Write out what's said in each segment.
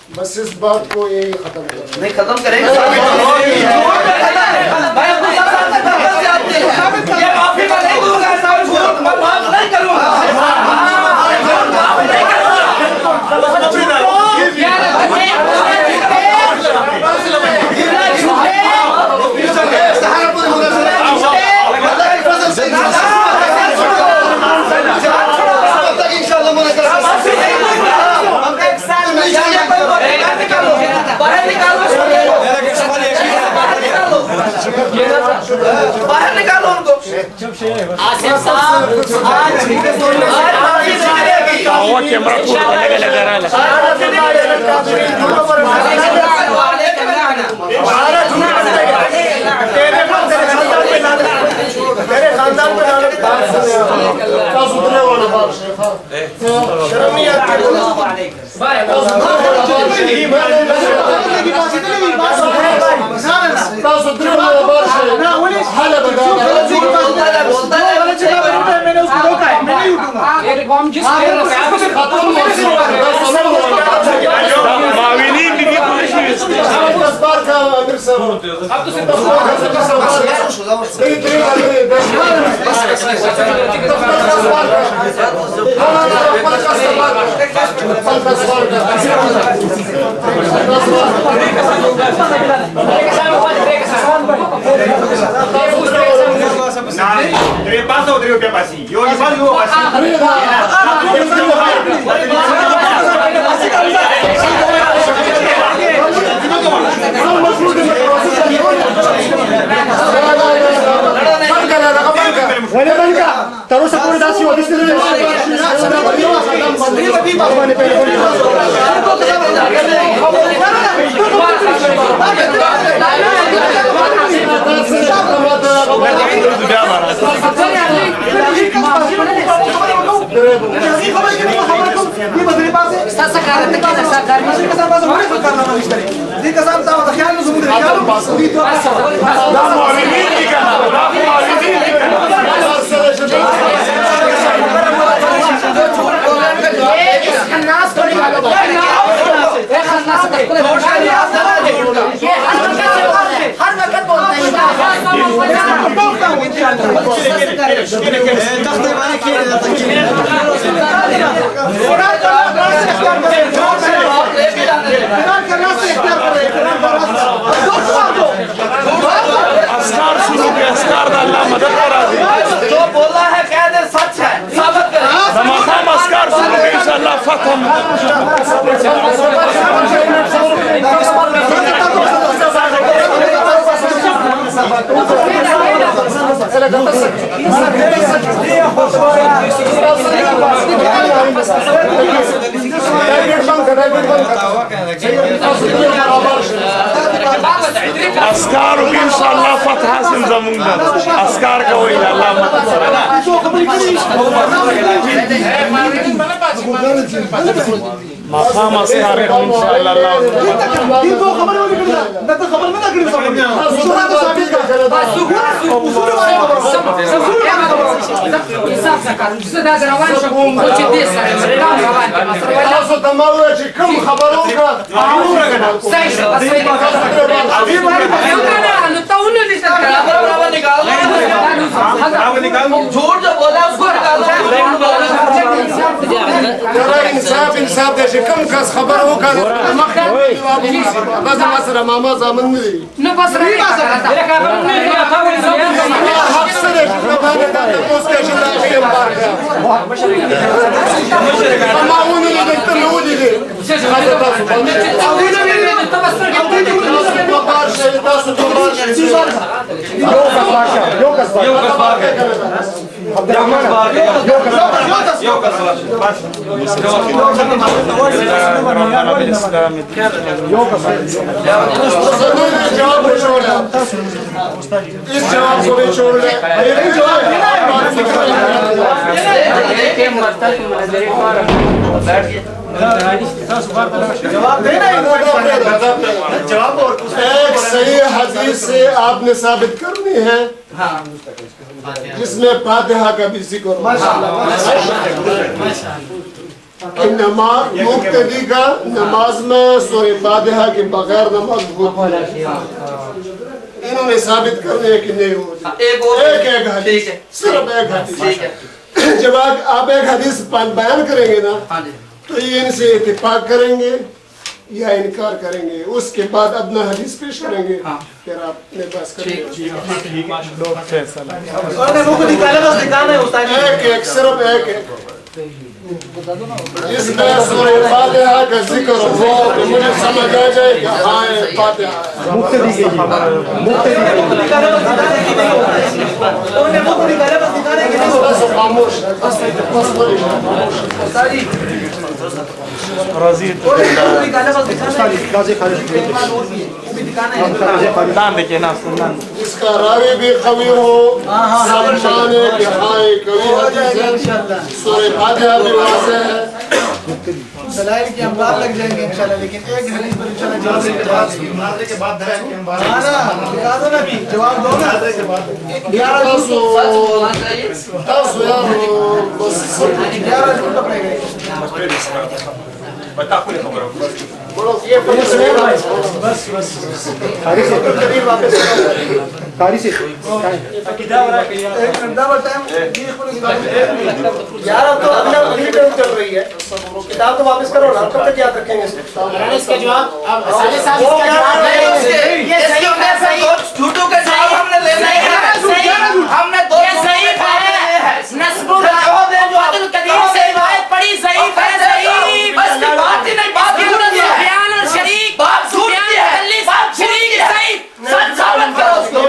بس اس بات کو یہی ختم کریں نہیں ختم کریں گے باہر نکالو ان کو آصف صاحب میرے خاندان میں شرم نہیں آتی terus aku udah siap di sini. جو بولا ہے قید سچ ہے ثابت کریں اسکار ان شاء الله فتح حسن زموندا اسکار کا وہی اللہ مقام اسکار کا ان شاء اللہ جھوٹ جو بولا اس کو انصاف انصاف دے کم کس خبر ہو کر بس مسر ماما زامن نہیں نو بس رہی اکثر اس کے شناخی امبار کا معاون نے دیکھتے نو دیدے اس جواب کو بھی چھوڑ لے ایک صحیح حدیث سے آپ نے ثابت کرنی ہے جس میں فاتحہ کا بھی ذکر ہو کہ نماز مقتدی کا نماز میں سورہ فاتحہ کے بغیر نماز ہوتی ہے. انہوں نے ثابت کرنے ہے کہ نہیں ہوتی. ایک حدیث, صرف ایک حدیث. جب آپ ایک حدیث بیان کریں گے نا تو یہ ان سے اتفاق کریں گے یا انکار کریں گے, اس کے بعد ادنا حدیث پیش کریں گے, پھر آپ نے بس کریں گے. ایک ایک, صرف ایک ایک. اس میں سورہ فاتحہ کا ذکر ہو تو مجھے سمجھ آ جائے کہ ہاں فاتحہ جس کا راوی بھی قوی ہو, سمجھانے کہ ہاں قوی حدیث ہے. سورہ فاتحہ بھی واضح ہے. دلائل کی ہم بات لگ جائیں گے انشاءاللہ, لیکن ایک حدیث پر انشاءاللہ جواب دو نا. کتاب تو واپس کرو نا, کب تک یاد رکھیں گے اس کا جواب. جھوٹوں کے جواب ہم نے لینا ہے, ہم نے دو پڑی ضعیف ہے, ضعیف بس کی بات ہی نہیں, بات ہی نہیں ہے. بیان اور شریک بات جھوٹی ہے, بات جھوٹی ہے, صحیح سچ ثابت کرو اس کو.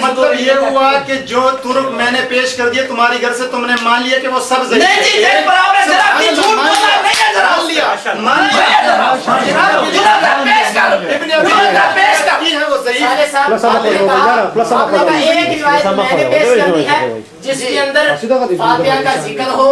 مطلب یہ ہوا کہ جو ترک میں نے پیش کر دیے تمہاری گھر سے, تم نے مان لیا کہ وہ سب ضعیف نہیں جی, نہیں برابر ہے, ذرا بھی جھوٹ بولا نہیں ہے, ذرا مان لیا, مان لیا, پیش کر ابن ابی پیش کر. ہے وہ ضعیف. آپ نے کہا ایک روایت میں نے پیش کرنی ہے جس کے اندر فاتحہ کا ذکر ہو,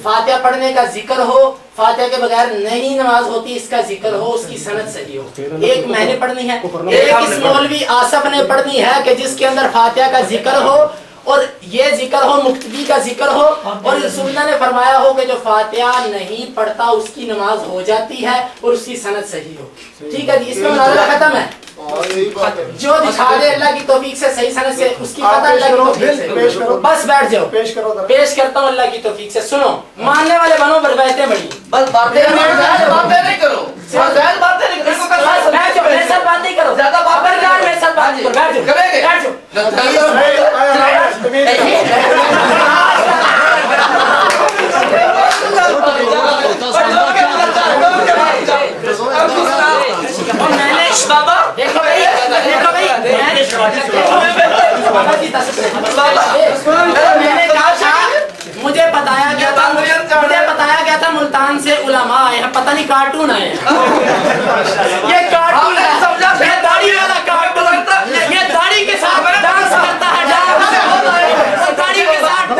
فاتحہ پڑھنے کا ذکر ہو, فاتحہ کے بغیر نہیں نماز ہوتی اس کا ذکر ہو, اس کی سند صحیح ہو. ایک میں نے پڑھنی ہے, ایک اس مولوی آصف نے پڑھنی ہے کہ جس کے اندر فاتحہ کا ذکر ہو اور یہ ذکر ہو, مقتدی کا ذکر ہو, اور رسول اللہ نے فرمایا ہو کہ جو فاتحہ نہیں پڑھتا اس کی نماز ہو جاتی ہے اور اس کی سند صحیح ہو. ٹھیک ہے جی, اس میں مناظرہ ختم ہے. جو دکھا دے اللہ کی توفیق سے صحیح سند سے, اس کی پتہ اللہ کی توفیق سے. بس بیٹھ جاؤ, پیش کرتا ہوں اللہ کی توفیق سے. سنو, ماننے والے بنو, باتیں بڑی, بس باتیں نہیں کرو, باتیں نہیں کرو, میرے ساتھ بات نہیں کرو, زیادہ بات میرے ساتھ بات نہیں کرو, بیٹھ جاؤ. مجھے بتایا گیا تھا ملتان سے علماء آئے ہیں, پتہ نہیں کارٹون آئے ہیں. یہ کارٹون ہے, یہ داڑھی والا کارٹون, یہ داڑھی کے ساتھ ڈانس کرتا ہے, داڑھی کے ساتھ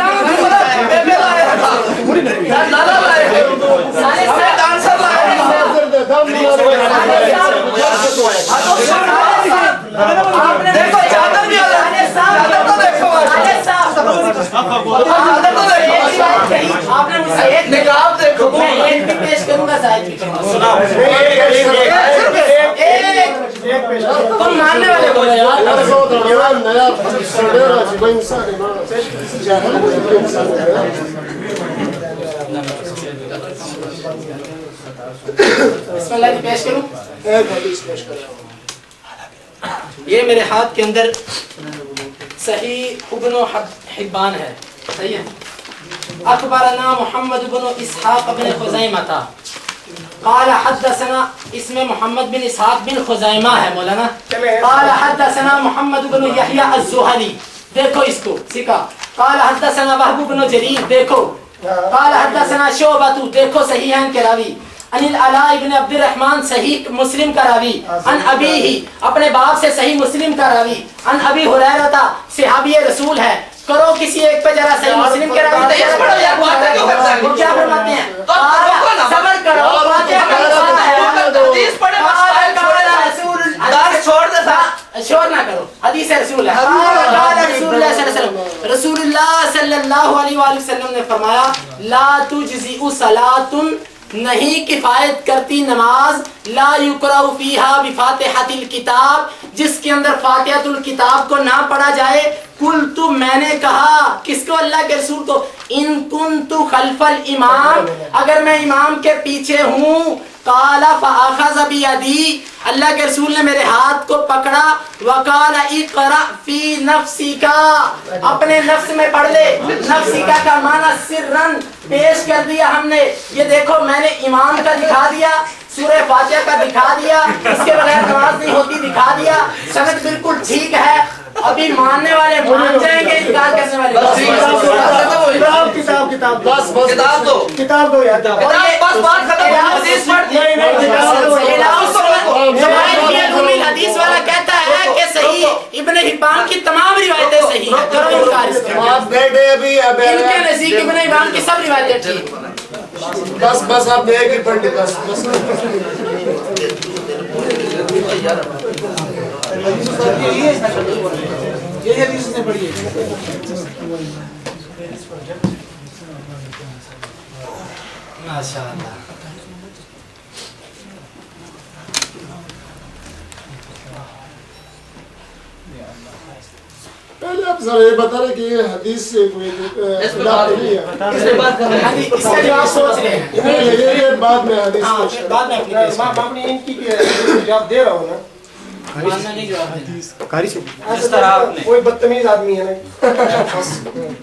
آپ نے مجھ سے ایک نقاب دیکھو, میں ایک بھی پیش کروں گا, زائد بھی کروں گا. تم ماننے والے بولے بسم اللہ کی پیش کروں. یہ میرے ہاتھ کے اندر صحیح ابن حبان ہے, صحیح ہے. اخبرنا محمد بن اسحاق بن خزیمہ قال حدثنا, اس میں محمد بن اسحاق بن خزیمہ ہے مولانا. قال حدثنا محمد بن یحییٰ الزہری, دیکھو اس کو سکا. قال حدثنا وہب بن جریر, دیکھو. قال حدثنا شعبہ, دیکھو صحیح ہے ان کے راوی. عن العلاء ابن عبد الرحمن, صحیح مسلم کا راوی. عن ابیہ, اپنے باپ سے صحیح مسلم کا راوی. عن ابی ہریرہ, صحابی رسول ہے. کرو کسی ایک پہ ذرا صحیح مسلم کے راوی وہ کیا فرماتے ہیں, صبر کرو, چھوڑ نہ کرو. حدیث رسول اللہ رسول اللہ صلی اللہ علیہ وسلم, رسول اللہ صلی اللہ علیہ وآلہ وسلم نے فرمایا لا تجزئ صلاۃ, نہیں کفایت کرتی نماز, لا یقرأ فیہا بفاتحۃ الکتاب, جس کے اندر فاتحۃ الکتاب کو نہ پڑھا جائے. قلت, میں نے کہا, کس کو؟ اللہ کے رسول کو. ان کنت خلف الامام, اگر میں امام کے پیچھے ہوں. قال فاخذ بیدی, اللہ کے رسول نے میرے ہاتھ کو پکڑا. وقال اقرأ فی نفسک, اپنے نفس میں پڑھ لے. نفسک کا معنی سرن, پیش کر دیا ہم نے. یہ دیکھو میں نے امام کا دکھا دیا, سورہ فاتحہ کا دکھا دیا, اس کے بغیر نماز نہیں ہوتی دکھا دیا. سند بالکل ٹھیک ہے. ابھی ماننے والے مان جائیں گے, انکار کرنے والے کتاب دو یار. حدیث والا کہتا ہے کہ صحیح ابن حبان کی تمام روایتیں صحیح ہیں. کرو انکار اس کا. آپ بیٹھے ابھی ان کے نزدیک ابن حبان کی سب روایتیں ٹھیک. بس آپ نے ایک ہی پڑھ لی. بس یہ حدیث نے پڑھی ہے. ماشاءاللہ. پہلے آپ ذرا یہ بتا رہے کہ یہ حدیث سے کوئی اختلاف نہیں ہے. اس کا جواب سوچ رہے ہیں. یہ بعد میں حدیث بعد میں میں ان کی جواب دے رہا ہوں نا. ماننا نہیں جواب ہے. اس طرح کوئی بدتمیز آدمی ہے نا,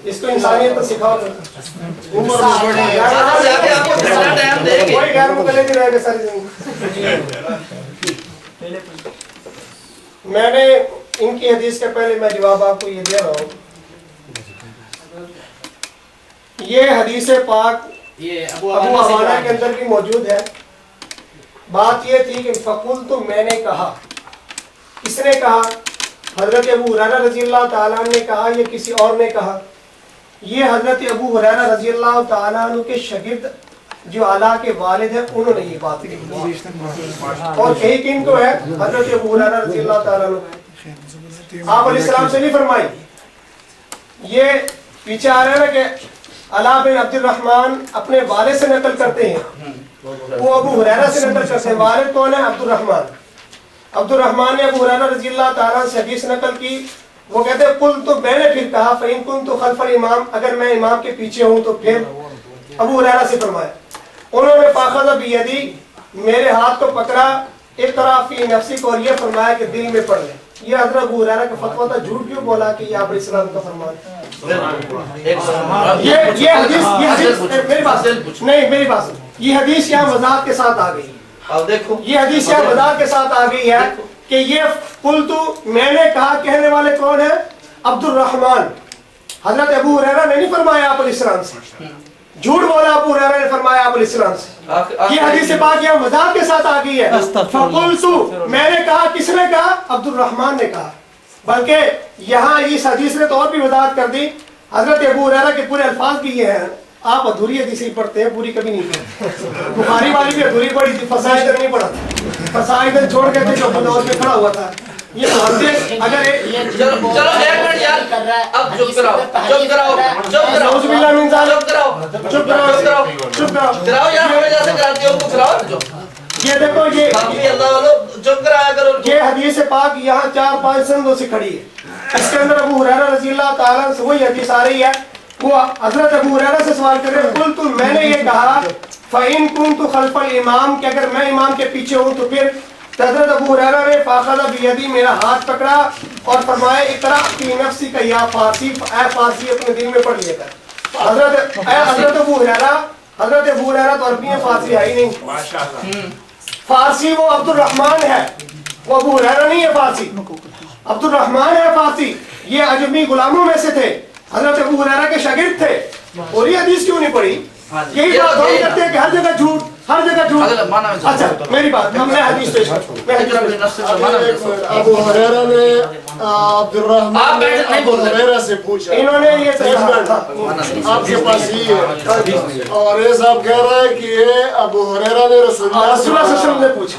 اس کو انسانیت تو سکھاؤ. عمر کوئی غیر متعلق نہیں رہے گا ساری زندگی. میں نے ان کی حدیث کے پہلے میں جواب آپ کو یہ دے رہا ہوں. یہ حدیث پاک ابو عوانہ کے اندر بھی موجود ہے. بات یہ تھی کہ فقلت, میں نے کہا. کس نے کہا؟ حضرت ابو ہریرہ رضی اللہ تعالیٰ عنہ نے کہا, یہ کسی اور نے کہا؟ یہ حضرت ابو ہریرہ رضی اللہ تعالیٰ عنہ کے شاگرد جو علا کے والد ہیں, انہوں نے یہ بات کہی. اور کہی کن کو ہے؟ حضرت ابو ہریرہ رضی اللہ تعالیٰ عنہ. آپ علیہ السلام سے نہیں فرمائی. یہ پیچھے آ رہا ہے نا کہ علا بن عبد الرحمن اپنے والد سے نقل کرتے ہیں, وہ ابو ہریرہ سے نقل کرتے ہیں. والد کون ہے؟ عبد الرحمن. عبد الرحمن نے ابو ہریرہ رضی اللہ تعالیٰ سے حدیث نقل کی. وہ کہتے ہیں قل, تو میں نے پھر کہا فإن كنت خلف الامام, اگر میں امام کے پیچھے ہوں تو پھر. ابو ہریرہ سے فرمایا. انہوں نے فاخذ بیدی, میرے ہاتھ کو پکڑا. اقرأ فی نفسک, اور یہ فرمایا کہ دل میں پڑھ لے. یہ حضرت ابو ہریرہ کا فتویٰ تھا. جھوٹ کیوں بولا کہ یہ آپ علیہ السلام کا فرمان ہے؟ یہ حدیث میری بات نہیں, میری بات سن. یہ حدیث یہاں وضاحت کے ساتھ آ گئی. دیکھو یہ حدیث یہاں وضاحت کے ساتھ آ گئی ہے کہ یہ قلت, میں نے کہا, کہنے والے کون ہیں؟ عبد الرحمن. حضرت ابو ہریرہ نے نہیں فرمایا آپ علیہ السلام سے. جھوٹ بولا ابو ہریرہ نے فرمایا آپ علیہ السلام سے. یہ حدیث پاک یہاں وضاحت کے ساتھ آ گئی ہے. فقلت, میں نے کہا. کس نے کہا؟ عبد الرحمن نے کہا. بلکہ یہاں اس حدیث نے تو اور بھی وضاحت کر دی. حضرت ابو ہریرہ کے پورے الفاظ بھی یہ ہیں. آپ ادھوری حدیث ہی پڑھتے ہیں, پوری کبھی نہیں پڑھتے. بخاری والی بھی ادھوری پڑھی تھی, فصائل نہیں پڑھا. فصائل چھوڑ کے تھے جو بندوز میں کھڑا ہوا تھا. یہ محدث اگر چلو ایک منٹ یار, اب چپ کراؤ, چپ کراؤ, چپ کراؤ, نعوذ باللہ من ذالک, چپ کراؤ, چپ کراؤ, چپ کراؤ. کراؤ یار, ہمیں جیسے کراتے ہو تو کراؤ. یہ دیکھو, باقی اللہ والو چپ کرایا کرو. یہ حدیث پاک یہاں 4-5 سندوں سے کھڑی ہے. اس کے اندر ابو ہریرہ رضی اللہ تعالیٰ سے وہی حدیث آ رہی ہے. وہ حضرت ابو ہریرہ سے سوال کر رہے ہیں. قلت, میں نے یہ کہا فإن كنت خلف الامام, کہ اگر میں امام کے پیچھے ہوں تو پھر. حضرت ابو ہریرہ نے فاخذ بیدی, میرا ہاتھ پکڑا اور فرمایا اقرأ فی نفسک, یا فارسی, اے فارسی اپنے دل میں پڑھ لیا کر. حضرت ابو ہریرہ تو عربی فارسی ہے ہی نہیں. فارسی وہ عبد الرحمن ہے, وہ ابو ہریرہ نہیں ہے. فارسی عبد الرحمن ہے فارسی. یہ عجمی غلاموں میں سے تھے, حضرت ابو ہریرہ کے شاگرد تھے. اور یہ حدیث کیوں نہیں پڑھی؟ یہی بات ہم کرتے ہیں کہ ہر جگہ جھوٹ, ہر جگہ جھوٹ. اچھا میری بات, میں حدیث پیش کروں. ابو ہریرہ نے عبد الرحمن ابو ہریرہ سے پوچھا. انہوں نے یہ آپ کے پاس یہ ہے, اور یہ صاحب کہہ رہا ہے کہ یہ ابو ہریرہ نے رسول اللہ صلی اللہ علیہ وسلم نے پوچھا.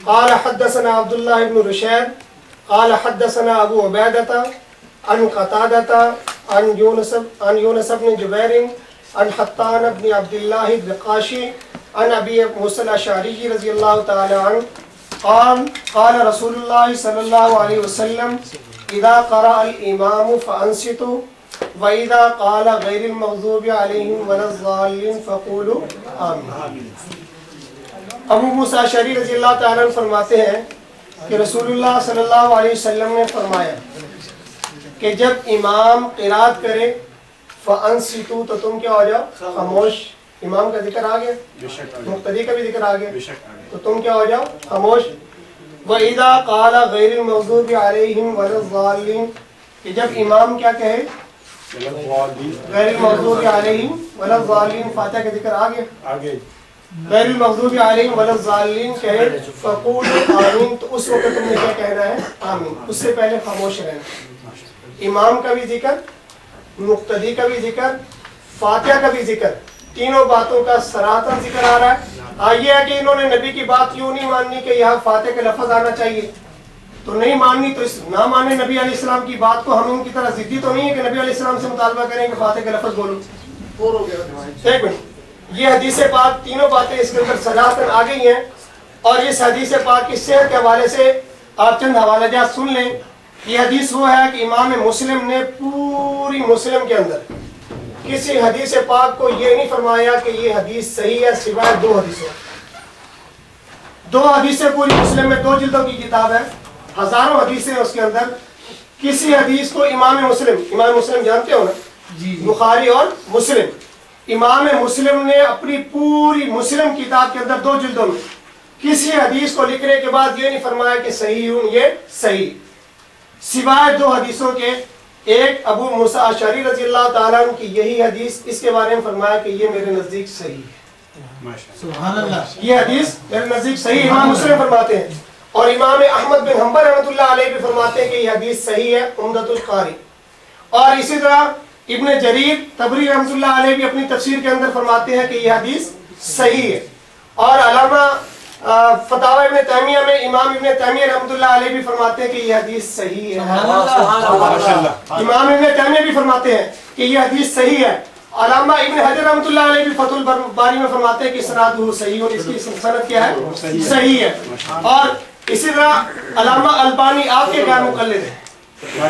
قال حدثنا عبد الله بن رشيد قال حدثنا ابو عبيدة عن قتادة عن يونس بن جبير عن حطان بن عبد الله الرقاشي عن ابي موسى الاشعري رضي الله تعالى عنه قال قال رسول الله صلى الله عليه وسلم اذا قرأ الامام فانصتوا واذا قال غير المغضوب عليهم ولا الضالين فقولوا آمين۔ ابو موسیٰ اشعری رضی اللہ تعالیٰ عنہ فرماتے ہیں کہ رسول اللہ صلی اللہ علیہ وسلم نے فرمایا کہ جب امام قرات کرے فانصتوا تو تم کیا ہو جاؤ؟ خاموش۔ امام کا ذکر آ گیا، مقتدی کا بھی ذکر آ گیا، تو تم کیا ہو جاؤ؟ خاموش۔ وَإِذَا قَالَ غَيْرِ الْمَغْضُوبِ عَلَيْهِمْ وَلَا الضَّالِّينَ کہ جب امام کیا کہے؟ غیر المغضوب علیہم ولا الضالین، فاتحہ کا ذکر آ گیا، غیر المغضوب علیہم ولا الضالین کہے فقولوا آمین، تو اس وقت تم نے کیا کہنا ہے؟ آمین۔ اس سے پہلے خاموش رہنا۔ امام کا بھی ذکر، مقتدی کا بھی ذکر، فاتحہ کا بھی ذکر، تینوں باتوں کا صراحتاً ذکر آ رہا ہے۔ یہ ہے کہ انہوں نے نبی کی بات یوں نہیں ماننی کہ یہاں فاتحہ کا لفظ آنا چاہیے تو نہیں ماننی، تو اس نہ مانے نبی علیہ السلام کی بات کو، ہم ان کی طرح ضدی تو نہیں ہے کہ نبی علیہ السلام سے مطالبہ کریں کہ فاتحہ کا لفظ بولو۔ ایک منٹ، یہ حدیث پاک تینوں باتیں اس کے اندر صراحتاً آ گئی ہیں، اور اس حدیث پاک کی صحت کے حوالے سے آپ چند حوالہ جات سن لیں۔ یہ حدیث وہ ہے کہ امام مسلم نے پوری مسلم کے اندر کسی حدیث پاک کو یہ نہیں فرمایا کہ یہ حدیث صحیح ہے سوائے دو حدیثوں۔ دو حدیثیں پوری مسلم میں، 2 جلدوں کی کتاب ہے، ہزاروں حدیثیں اس کے اندر، کسی حدیث کو امام مسلم جانتے ہو نا، بخاری اور مسلم، امام مسلم نے اپنی پوری مسلم کتاب کے اندر 2 جلدوں میں کسی حدیث کو لکھنے کے بعد یہ نہیں فرمایا کہ صحیح ہوں یہ صحیح، سوائے 2 حدیثوں کے۔ ایک ابو موسیٰ اشعری رضی اللہ تعالیٰ عنہ کی یہی حدیث، اس کے بارے میں فرمایا کہ یہ میرے نزدیک صحیح ہے، سبحان اللہ، یہ حدیث میرے نزدیک صحیح، امام مسلم فرماتے ہیں۔ اور امام احمد بن حنبل رحمۃ اللہ علیہ بھی فرماتے ہیں کہ یہ حدیث صحیح ہے، عمدۃ القاری۔ اور اسی طرح ابن جریر طبری رحمۃ اللہ علیہ بھی اپنی تفسیر کے اندر فرماتے ہیں کہ یہ حدیث صحیح ہے۔ اور علامہ فتاوی ابن تیمیہ میں امام ابن تیمیہ رحمۃ اللہ علیہ بھی فرماتے ہیں کہ یہ حدیث صحیح ہے، امام ابن تیمیہ بھی فرماتے ہیں کہ یہ حدیث صحیح ہے۔ علامہ ابن حجر رحمۃ اللہ علیہ بھی فتح الباری میں فرماتے ہیں کہ اسنادہ صحیح، اور اس کی سند کیا ہے؟ صحیح ہے۔ اور اسی طرح علامہ البانی آپ کے غیر مقلد ہیں،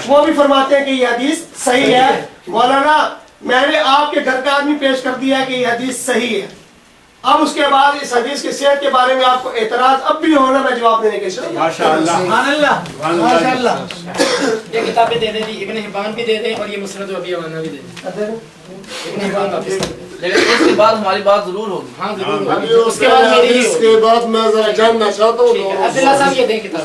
وہ بھی فرماتے ہیں کہ یہ حدیث صحیح ہے۔ مولانا میں نے آپ کے گھر کا آدمی پیش کر دیا کہ یہ حدیث صحیح ہے، اب اس کے بعد اس حدیث کی صحت کے بارے میں آپ کو اعتراض اب بھی ہونا، میں جواب دینے کے لیے ماشاءاللہ یہ کتابیں دے دیں، ابن حبان بھی دے دیں، اور یہ مسند ابی عوانہ بھی دے دیں، ابن حبان واپس، لیکن اس کے بعد ہماری بات ضرور ہوگی۔ ہاں ضرور ابھی اس کے بعد میں ذرا جاننا چاہتا ہوں، عبداللہ صاحب یہ دیں کتاب،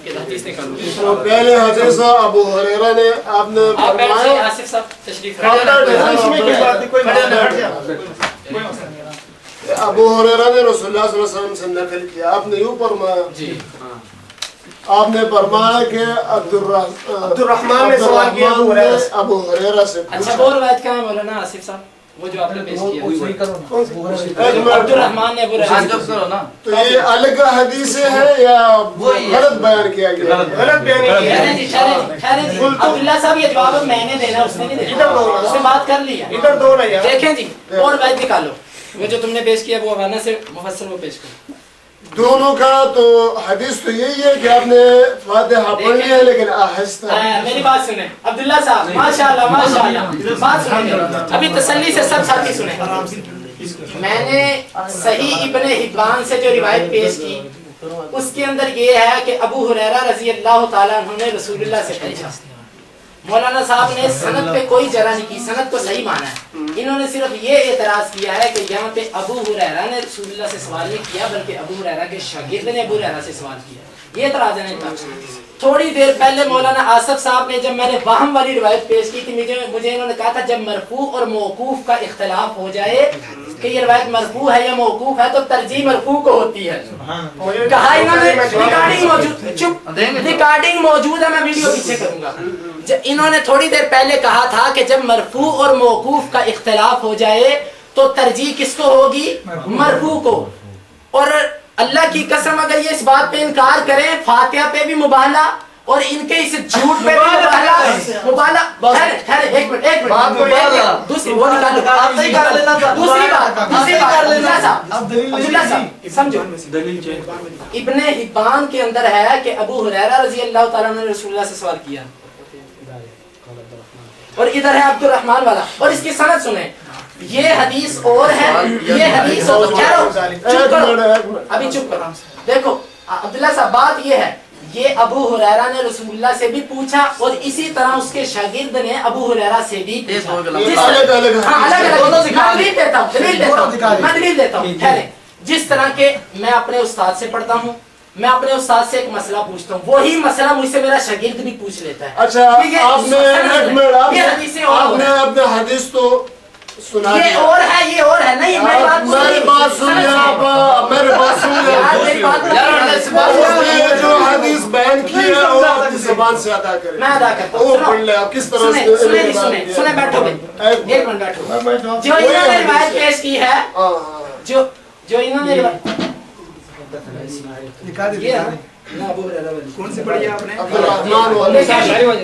حدیث نکالو۔ تو پہلے حدیث ابو ہریرہ نے آپ نے آپ پہلے سے فرمایا، آصف صاحب تشریف ابو ہریرہ نے رسول اللہ صلی اللہ علیہ وسلم سے نقل کیا، آپ نے یوں فرمایا، جی آپ نے فرمایا کہ عبد الرحمن نے سوال کیا ابو ہریرہ سے اچھا، وہ روایت کہاں ہے مولانا آصف صاحب؟ وہ جو آپ نے پیش کیا عبد الرحمن نے ابو ہریرہ، تو یہ الگ حدیثیں ہیں یا غلط بیان کیا گیا؟ غلط بیان کیا۔ عبداللہ صاحب یہ جواب میں نے دینا، اس نے نہیں دینا، اس نے بات کر لی ہے۔ ادھر دو نہیں ہے، دیکھیں جی اور روایت نکالو، وہ جو تم نے پیش کیا وہ حوالہ سے مفسر وہ پیش کرو۔ دونوں کا تو حدیث تو یہی ہے کہ آپ نے فاتحہ پڑھ لی ہے لیکن آہستہ۔ میری بات سنیں عبداللہ صاحب، ماشاءاللہ ماشاءاللہ، بات سنیں ابھی تسلی سے سب ساتھی سنیں۔ میں نے صحیح ابن حبان سے جو روایت پیش کی اس کے اندر یہ ہے کہ ابو ہریرہ رضی اللہ تعالیٰ عنہ نے رسول اللہ سے پوچھا، مولانا صاحب نے سند پہ کوئی جرا نہیں کی, سند کو صحیح مانا ہے. انہوں نے صرف یہ اعتراض کیا ہے کہ یہاں پہ ابو ہریرہ نے رسول اللہ سے سوال نہیں کیا بلکہ ابو ہریرہ کے شاگرد نے ابو ہریرہ سے سوال کیا. یہ اعتراض ہے نا. تھوڑی دیر پہلے مولانا آصف صاحب نے جب میں نے وہم والی روایت پیش کی تھی, مجھے انہوں نے کہا تھا جب مرفوع اور موقوف کا اختلاف ہو جائے کہ یہ روایت مرفوع ہے یا موقوف ہے تو ترجیح مرفوع کو ہوتی ہے. کہا انہوں نے ریکارڈنگ موجود ہے, میں ویڈیو پیچھے کروں گا. انہوں نے تھوڑی دیر پہلے کہا تھا کہ جب مرفوع اور موقوف کا اختلاف ہو جائے تو ترجیح کس کو ہوگی؟ مرفوع کو. اور اللہ کی قسم اگر یہ اس بات پہ انکار کریں فاتحہ پہ بھی مبالغہ اور ان کے اس جھوٹ پہ بھی مبالغہ. ایک منٹ دوسری وہ نکالو, دوسری بات عبداللہ صاحب سمجھو. ابن حبان کے اندر ہے کہ ابو ہریرہ رضی اللہ تعالیٰ نے رسول اللہ سے سوال کیا, اور ادھر ہے عبد الرحمن والا. اور اس کی سند سنیں, یہ حدیث اور ہے, یہ حدیث اور چپ کرو, ابھی چپ کرو. دیکھو عبداللہ صاحب بات یہ ہے, یہ ابو ہریرہ نے رسول اللہ سے بھی پوچھا اور اسی طرح اس کے شاگرد نے ابو ہریرہ سے بھی پوچھا. میں دلیل دیتا ہوں. جس طرح کے میں اپنے استاد سے پڑھتا ہوں, میں اپنے استاد سے ایک مسئلہ پوچھتا ہوں, وہی مسئلہ مجھ سے میرا شاگرد بھی پوچھ لیتا ہے. اچھا آپ نے اپنے حدیث تو سنا, یہ اور ہے نہیں, میری بات سنیے آپ, میری بات سنیے. جو حدیث بیان کی ہے وہ اپنی زبان سے ادا کریں. میں ادا کرتا ہوں, وہ پڑھ لیں آپ کس طرح سے. سنیں بیٹھو ایک منٹ بیٹھو. جو انہوں نے روایت پیش کی ہے, جو انہوں نے کون سی پڑھی آپ نے؟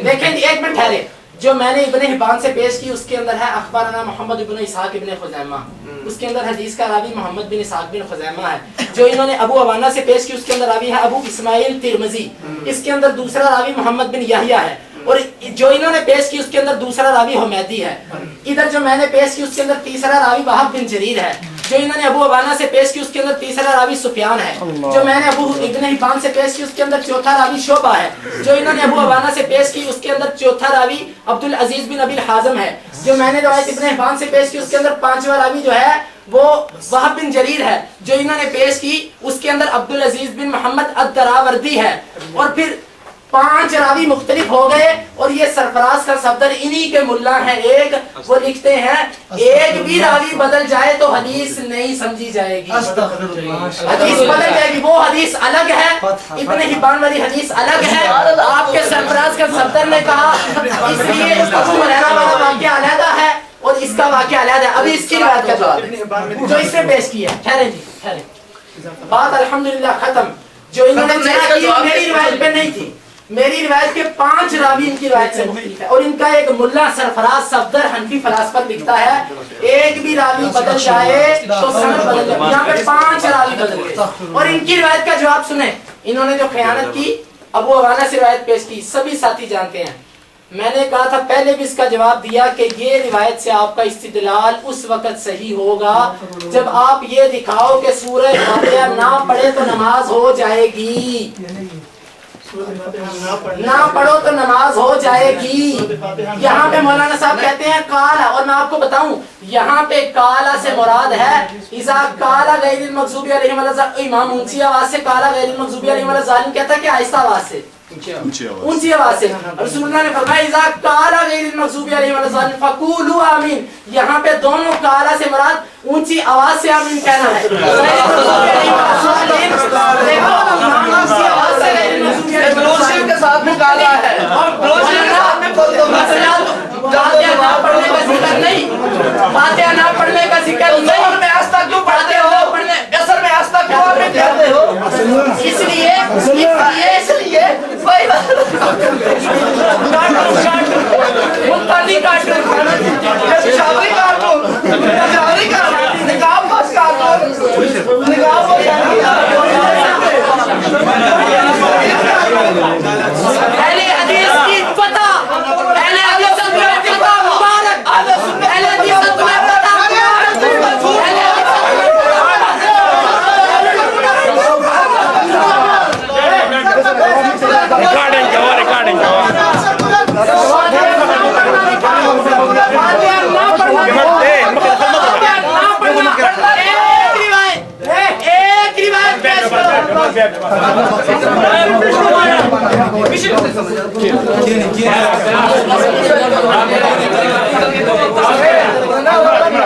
دیکھیں ایک منٹ ٹھہرے. جو میں نے ابن حبان سے پیش کی اس کے اندر ہے اخبارنا محمد بن اسحاق بن خزیمہ, اس کے اندر حدیث کا راوی محمد بن اسحاق بن خزیمہ ہے. جو انہوں نے ابو عوانہ سے پیش کی اس کے اندر راوی ہے ابو اسماعیل ترمذی, اس کے اندر دوسرا راوی محمد بن یحییٰ ہے. اور جو انہوں نے پیش کی اس کے اندر دوسرا راوی حمیدی ہے. ادھر جو میں نے پیش کی اس کے اندر تیسرا راوی وہب بن جریر ہے. جو انہوں نے ابو عوانہ سے پیش کی اس کے اندر تیسرا راوی سفیان ہے. جو میں نے ابن حبان سے پیش کی اس کے اندر چوتھا راوی شعبہ ہے. جو انہوں نے ابو عوانہ سے پیش کی اس کے اندر چوتھا راوی عبدالعزیز بن ابی الحازم ہے. جو میں نے روایت ابن حبان سے پیش کی اس کے اندر پانچواں راوی جو ہے وہ وہب بن جریر ہے. جو انہوں نے پیش کی اس کے اندر عبدالعزیز بن محمد الدراوردی ہے. اور پھر 5 راوی مختلف ہو گئے اور یہ سرفراز کا صفدر انہی کے ملا ہیں. ایک وہ لکھتے ہیں ایک بھی راوی بدل جائے تو حدیث نہیں سمجھی جائے گی, حدیث بدل جائے گی. وہ حدیث الگ ہے, ابن حبان والی حدیث الگ ہے. آپ کے سرفراز کا صفدر نے کہا اس لیے ابو ہریرہ والا واقعہ علیحدہ ہے اور اس کا واقعہ علیحدہ ہے. ابھی اس کی روایت کا جواب جو اس نے پیش کی ہے. ٹھہریں جی ٹھہریں, بات الحمدللہ ختم. جو انہوں نے کی میری روایت پہ نہیں تھی, میری روایت کے 5 راوی ان کی روایت سے مختلف ہے. اور ان کا ایک ملا سرفراز صفدر حنفی فلاسفہ لکھتا ہے ایک بھی راوی بدل جائے تو سند بدل جائے. یہاں پہ 5 راوی بدل گئے. اور ان کی روایت کا جواب سنیں. انہوں نے جو خیانت کی ابو عوانہ سے روایت پیش کی سبھی ساتھی جانتے ہیں. میں نے کہا تھا پہلے بھی اس کا جواب دیا کہ یہ روایت سے آپ کا استدلال اس وقت صحیح ہوگا جب آپ یہ دکھاؤ کہ سورہ فاتحہ نہ پڑھے تو نماز ہو جائے گی, نہ پڑھو تو نماز ہو جائے گی. یہاں پہ مولانا صاحب کہتے ہیں کالا, اور میں آپ کو بتاؤں یہاں پہ کالا سے مراد ہے اذا کالا غیر المغضوب علیہم ولا الضالین. امام اونچی آواز سے کالا غیر المغضوب علیہم ولا الضالین کہتا ہے کہ آہستہ آواز سے, اونچی آواز سے. رسول اللہ نے فرمایا اذا کالا غیر المغضوب علیہم ولا الضالین فقولوا آمین. یہاں پہ دونوں کالا سے مراد اونچی آواز سے آمین کہنا ہے. کے ساتھ میں کالا ہے فاتحہ نہ پڑھنے کا ذکر نہیں. میں آستہ کیوں پڑھتے ہو, اثر میں آستہ کیوں آپ کہتے ہو؟ اس لیے ملتانی کارٹون نکاب بس کارٹون نکاب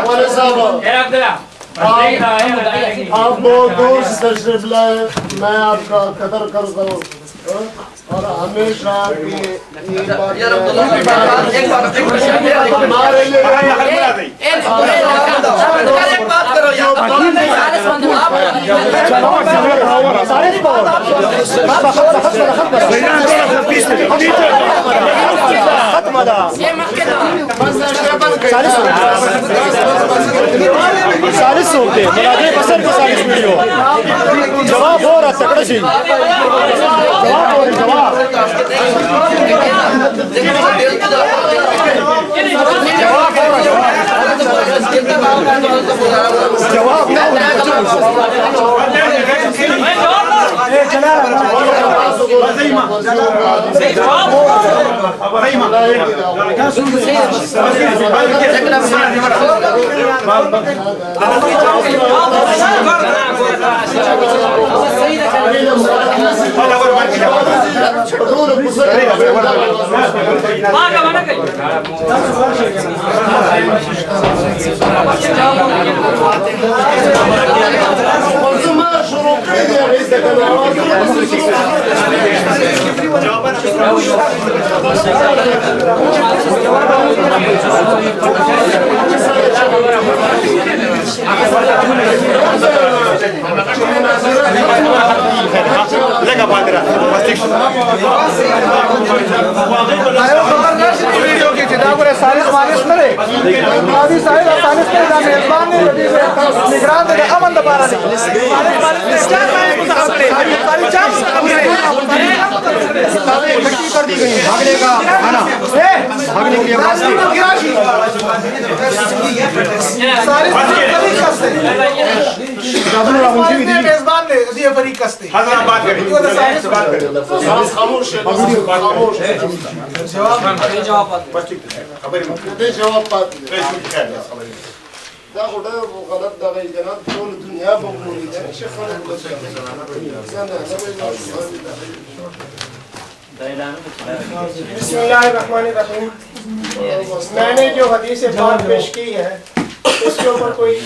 والے صاحب آپ بہت دور سے تشریف لائے، میں آپ کا قدر کرتا ہوں اور ہمیشہ یہ ہمارے لیے جواب ہو رہا تکڑا سی بسم اللہ الرحمن الرحیم. میں نے جو حدیث پاک پیش کی ہے اس کے اوپر کوئی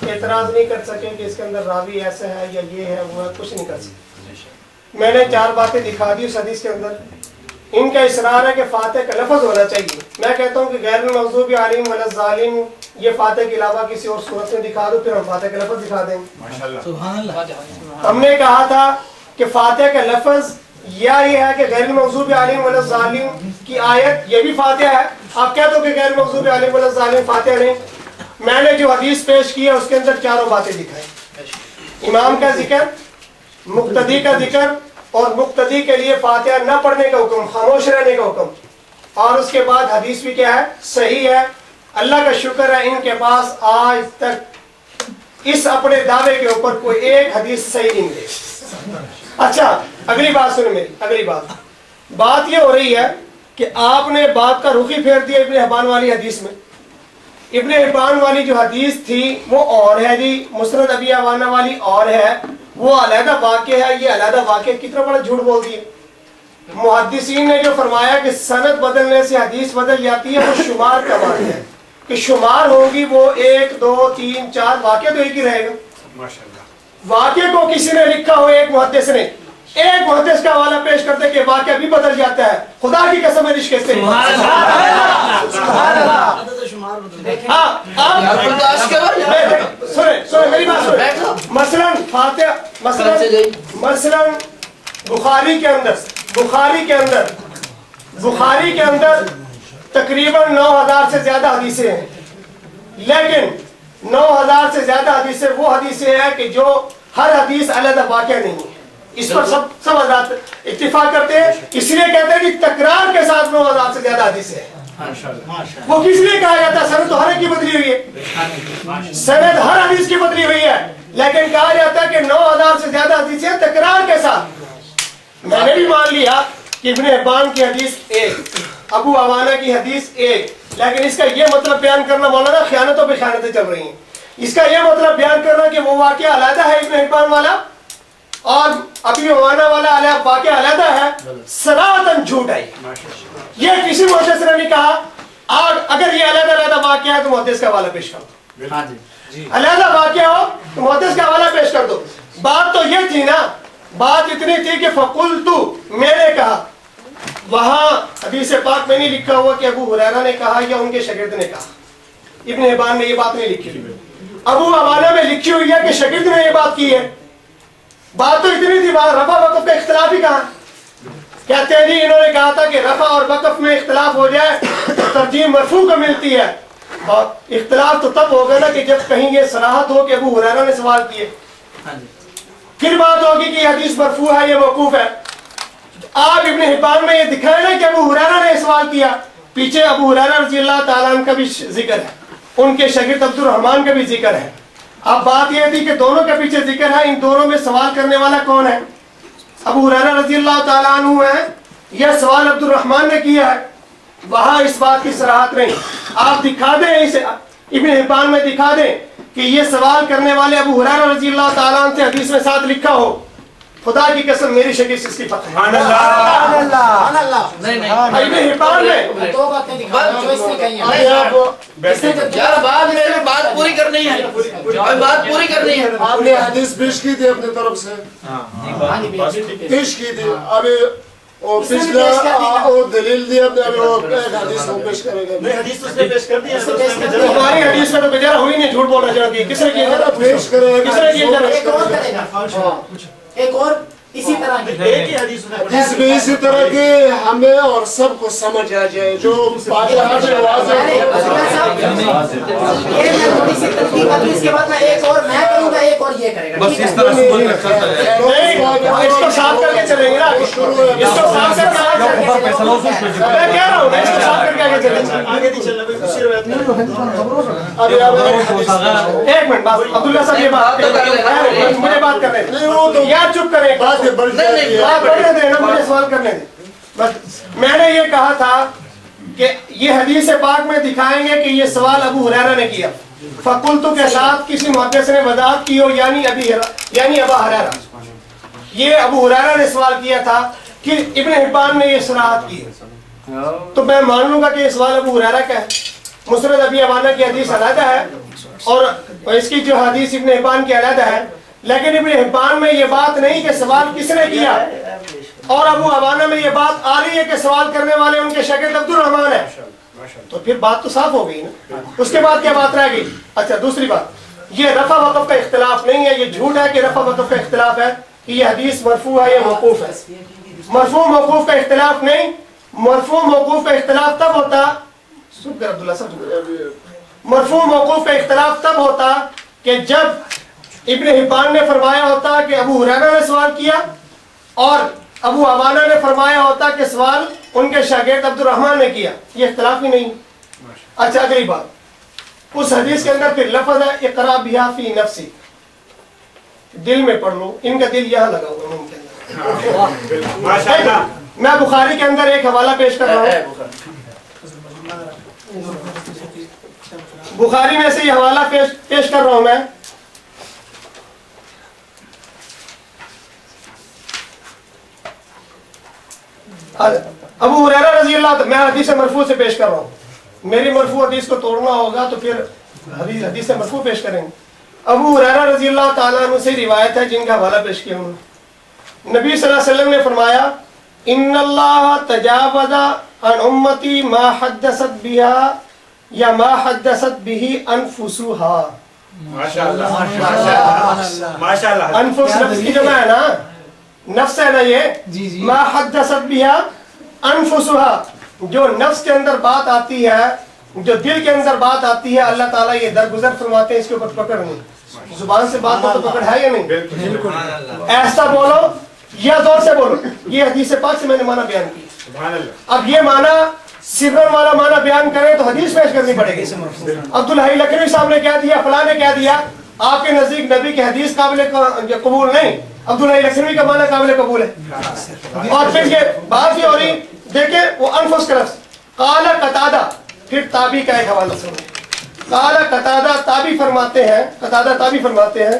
اعتراض نہیں کر سکے کہ اس کے اندر راوی ایسا ہے یا یہ ہے وہ ہے، کچھ نہیں کر سکے. میں نے 4 باتیں دکھا دی اس حدیث کے اندر. ان کا اصرار ہے کہ فاتح کا لفظ ہونا چاہیے. میں کہتا ہوں کہ غیر المغضوب علیہم ولا الضالین یہ فاتح کے علاوہ کسی اور صورت میں دکھا دو، پھر ہم فاتح کا لفظ دکھا دیں گے. ہم نے کہا تھا کہ فاتح کا لفظ یا یہ ہے کہ غیر المغضوب علیہم ولا الضالین کی آیت یہ بھی فاتحہ ہے. آپ کہہ دو کہ غیر المغضوب علیہم ولا الضالین فاتحہ نہیں. میں نے جو حدیث پیش کی ہے اس کے اندر 4 باتیں دکھائی. امام کا ذکر، مقتدی کا ذکر، اور مقتدی کے لیے فاتحہ نہ پڑھنے کا حکم، خاموش رہنے کا حکم. اور اس کے بعد حدیث بھی کیا ہے؟ صحیح ہے. اللہ کا شکر ہے ان کے پاس آج تک اس اپنے دعوے کے اوپر کوئی ایک حدیث صحیح نہیں ملے. اچھا اگلی بات سنیں میری. اگلی بات یہ ہو رہی ہے کہ آپ نے بات کا رخ ہی پھیر دیا ابن حبان والی حدیث میں. ابن حبان والی جو حدیث تھی وہ اور ہے جی، مسند ابی عوانہ والی اور ہے، وہ علیحدہ واقع ہے، یہ علیحدہ واقع. کتنا بڑا جھوٹ بول دیے. محدثین نے جو فرمایا کہ سند بدلنے سے حدیث بدل جاتی ہے وہ شمار کا واقع ہے، کہ شمار ہوگی وہ 1 2 3 4 واقع تو ایک ہی رہے گا. واقع کو کسی نے لکھا ہو ایک محدث نے، ایک محدث کا حوالہ پیش کرتے کہ واقعہ بھی بدل جاتا ہے. خدا کی قسم ہے رشک سے سنیں میری بات سنیں. مثلا بخاری کے اندر تقریباً 9000 سے زیادہ حدیثیں ہیں، لیکن 9000 سے زیادہ حدیثیں وہ حدیثیں ہیں کہ جو ہر حدیث علیحدہ واقع نہیں ہے. اس پر سب حضرات اتفاق کرتے ہیں. اس لیے کہتے ہیں کہ تکرار کے ساتھ 9000 سے زیادہ حدیثیں ہیں. وہ کس لیے کہا جاتا ہے؟ سند تو ہر ایک کی بدلی ہوئی ہے، سند ہر حدیث کی بدلی ہوئی ہے، لیکن کہا جاتا ہے کہ 9000 سے زیادہ حدیثیں تکرار کے ساتھ. میں نے بھی مان لیا کہ ابن حبان کی حدیث ایک، ابو عوانہ کی حدیث ایک، لیکن اس کا یہ مطلب بیان کرنا مولانا خیانتوں پہ خیانتیں چل رہی ہیں. اس کا یہ مطلب بیان کرنا کہ وہ واقعہ علیحدہ ہے ابن حبان والا، اور ابھی عوانہ والا واقعہ علیحدہ ہے، سراحتاً جھوٹ ہے یہ کسی محدث نے نہیں کہا. اگر یہ علیحدہ واقعہ ہے تو محدث کا حوالہ پیش کر دو. علیحدہ واقعہ ہو تو محدث کا حوالہ پیش کر دو. بات تو یہ تھی نا، بات اتنی تھی کہ فقلتو میں نے کہا. وہاں حدیث پاک میں نہیں لکھا ہوا کہ ابو ہریرہ نے کہا یا ان کے شاگرد نے کہا. ابن حبان نے یہ بات نہیں لکھی ہوئی. ابو عوانہ میں لکھی ہوئی ہے کہ شاگرد نے یہ بات کی ہے. بات تو اتنی تھی، وہاں رفع وقف کا اختلاف ہی کہاں. کہتے ہیں جی انہوں نے کہا تھا کہ رفع اور وقف میں اختلاف ہو جائے تو ترجیح مرفوع کو ملتی ہے. اور اختلاف تو تب ہوگا نا کہ جب کہیں یہ صراحت ہو کہ ابو ہریرہ نے سوال کیے، پھر بات ہوگی کہ یہ حدیث مرفوع ہے، یہ موقوف ہے. آپ ابن حبان میں یہ دکھائے نا کہ ابو ہریرہ نے سوال کیا. پیچھے ابو ہریرہ رضی اللہ تعالیٰ عنہ کا بھی ذکر ہے، ان کے شاگرد عبد الرحمن کا بھی ذکر ہے. اب بات یہ تھی کہ دونوں کے پیچھے ذکر ہے، ان دونوں میں سوال کرنے والا کون ہے؟ ابو ہریرہ رضی اللہ تعالیٰ عنہ ہے. یہ سوال عبد الرحمن نے کیا ہے. وہاں اس بات کی صراحت نہیں. آپ دکھا دیں اسے، ابن حبان میں دکھا دیں کہ یہ سوال کرنے والے ابو ہریرہ رضی اللہ تعالیٰ عنہ سے حدیث میں ساتھ لکھا ہو. خدا کی قسم میری شکل سے اس کی پتہ ہے. ابن حبان میں دو باتیں دکھاؤ جو اس نے کہی ہیں. یار بات پوری کرنی ہے، بات پوری کرنی ہے. آپ نے حدیث پیش کی تھی اپنی طرف سے، پیش کی تھی. ابھی وہ پچھلا وہ دلیل دی اپنے، ابھی وہ ایک حدیث ہم پیش کریں گے. نہیں حدیث تو اس نے پیش کر دی ہے. ہماری حدیث میں تو بیچارہ ہوئی نہیں، جھوٹ بول رہا ہے. کس نے کیا؟ پیش کریں گے. کس نے کیا؟ ایک اور کرے گا، ایک اور اسی طرح کی ایک ہی حدیث میں حدیث بھی اسی طرح کی ہمیں اور سب کو سمجھ آ جائے جو فاتحہ میں واضح ہو. یہ میں تھوڑی سی تنقید کروں، اس کے بعد میں ایک اور میں کروں گا، ایک اور یہ کرے گا. بس اس طرح سکون رکھا نہیں، اس کو صاف کر کے چلیں گے نا. اس کو صاف کر کے آگے چلیں گے. میں کہہ رہا ہوں نا، اس کو صاف کر کے آگے چلیں گے. آگے نہیں چلنا کوئی دوسری روایت نہیں. ابھی آپ ایک منٹ بات، عبداللہ صاحب یہ بات مجھے بات کر رہے ہیں یا چپ کریں. بات بڑھ جاتی ہے. آپ کرنے دیں نا، مجھے سوال کرنے دیں. بس میں نے یہ کہا تھا کہ یہ حدیث پاک میں دکھائیں گے کہ یہ سوال ابو ہریرہ نے کیا. فقلتو کے ساتھ کسی محدث نے وضاحت کی ہو، یعنی ابا ہریرہ. یہ ابو ہریرہ نے سوال کیا تھا کہ ابن حبان نے یہ صراحت کی ہے، تو میں مان لوں گا کہ یہ سوال ابو ہریرہ کا ہے. مسند ابی عوانہ کی حدیث علیحدہ ہے اور اس کی جو حدیث ابن حبان کی علیحدہ ہے. لیکن ابن حبان میں یہ بات نہیں کہ سوال کس نے کیا، اور ابو عوانہ میں یہ بات آ رہی ہے کہ سوال کرنے والے ان کے شاگرد عبد الرحمن ہے. تو پھر بات تو صاف ہو گئی نا. اس کے بعد کیا بات رہ گئی؟ اچھا دوسری بات، یہ رفع وقف کا اختلاف نہیں ہے. یہ جھوٹ ہے کہ رفع وقف کا اختلاف ہے کہ یہ حدیث مرفوع ہے یا موقوف ہے. مرفوع موقوف کا اختلاف نہیں. مرفوع موقوف کا اختلاف تب ہوتا، مرفوع موقوف کا اختلاف تب ہوتا کہ جب ابن حبان نے فرمایا ہوتا کہ ابو ہریرہ نے سوال کیا، اور ابو عوانہ نے فرمایا ہوتا کہ سوال ان کے شاگرد عبد الرحمن نے کیا. یہ اختلاف ہی نہیں. اچھا اگلی بات، اس حدیث کے اندر پھر لفظ ہے اقرا بہا فی نفسی، دل میں پڑھ لو. ان کا دل یہاں لگا ہوا ان کے اندر. میں بخاری کے اندر ایک حوالہ پیش کر رہا ہوں. بخاری میں سے یہ حوالہ پیش کر رہا ہوں میں. ابو ہریرہ رضی اللہ عنہ، میں حدیث مرفوع سے پیش کر رہا ہوں. میری مرفوع حدیث کو توڑنا ہوگا تو پھر حدیث مرفوع پیش کریں گے. ابو ہریرہ رضی اللہ تعالیٰ عنہ سے روایت ہے جن کا حوالہ پیش کیا انہوں نے. نبی صلی اللہ علیہ وسلم نے فرمایا ان اللہ تجاوز عن امتی ما حدثت بها یا ما حدثت به انفسها. ماشاءاللہ. انفس نفس کی جمع ہے نا، نفس ہے نا یہ. ما حدثت بها انفسها، جو نفس کے اندر بات آتی ہے، جو دل کے اندر بات آتی ہے، اللہ تعالیٰ یہ درگزر فرماتے ہیں، اس کے اوپر پکڑ نہیں. زبان سے بات تو پکڑ ہے یا نہیں؟ ایسا بولو یا زور سے بولو. یہ حدیث پاک سے میں نے معنی بیان کی. اب یہ معنی سرن والا معنی بیان کریں تو حدیث پیش کرنی پڑے گی. عبدالحی لکھنوی صاحب نے کیا دیا، فلاں نے کیا دیا. آپ کے نزدیک نبی کی حدیث قابل قبول نہیں، عبدالحی لکھنوی کا معنی قابل قبول ہے. اور پھر یہ بات یہ ہو رہی، دیکھیں وہ انفس کا لفظ قال قتادہ. پھر تابعی کا ایک حوالہ سنیں. قال قتادہ تابعی فرماتے ہیں، قتادہ تابعی فرماتے ہیں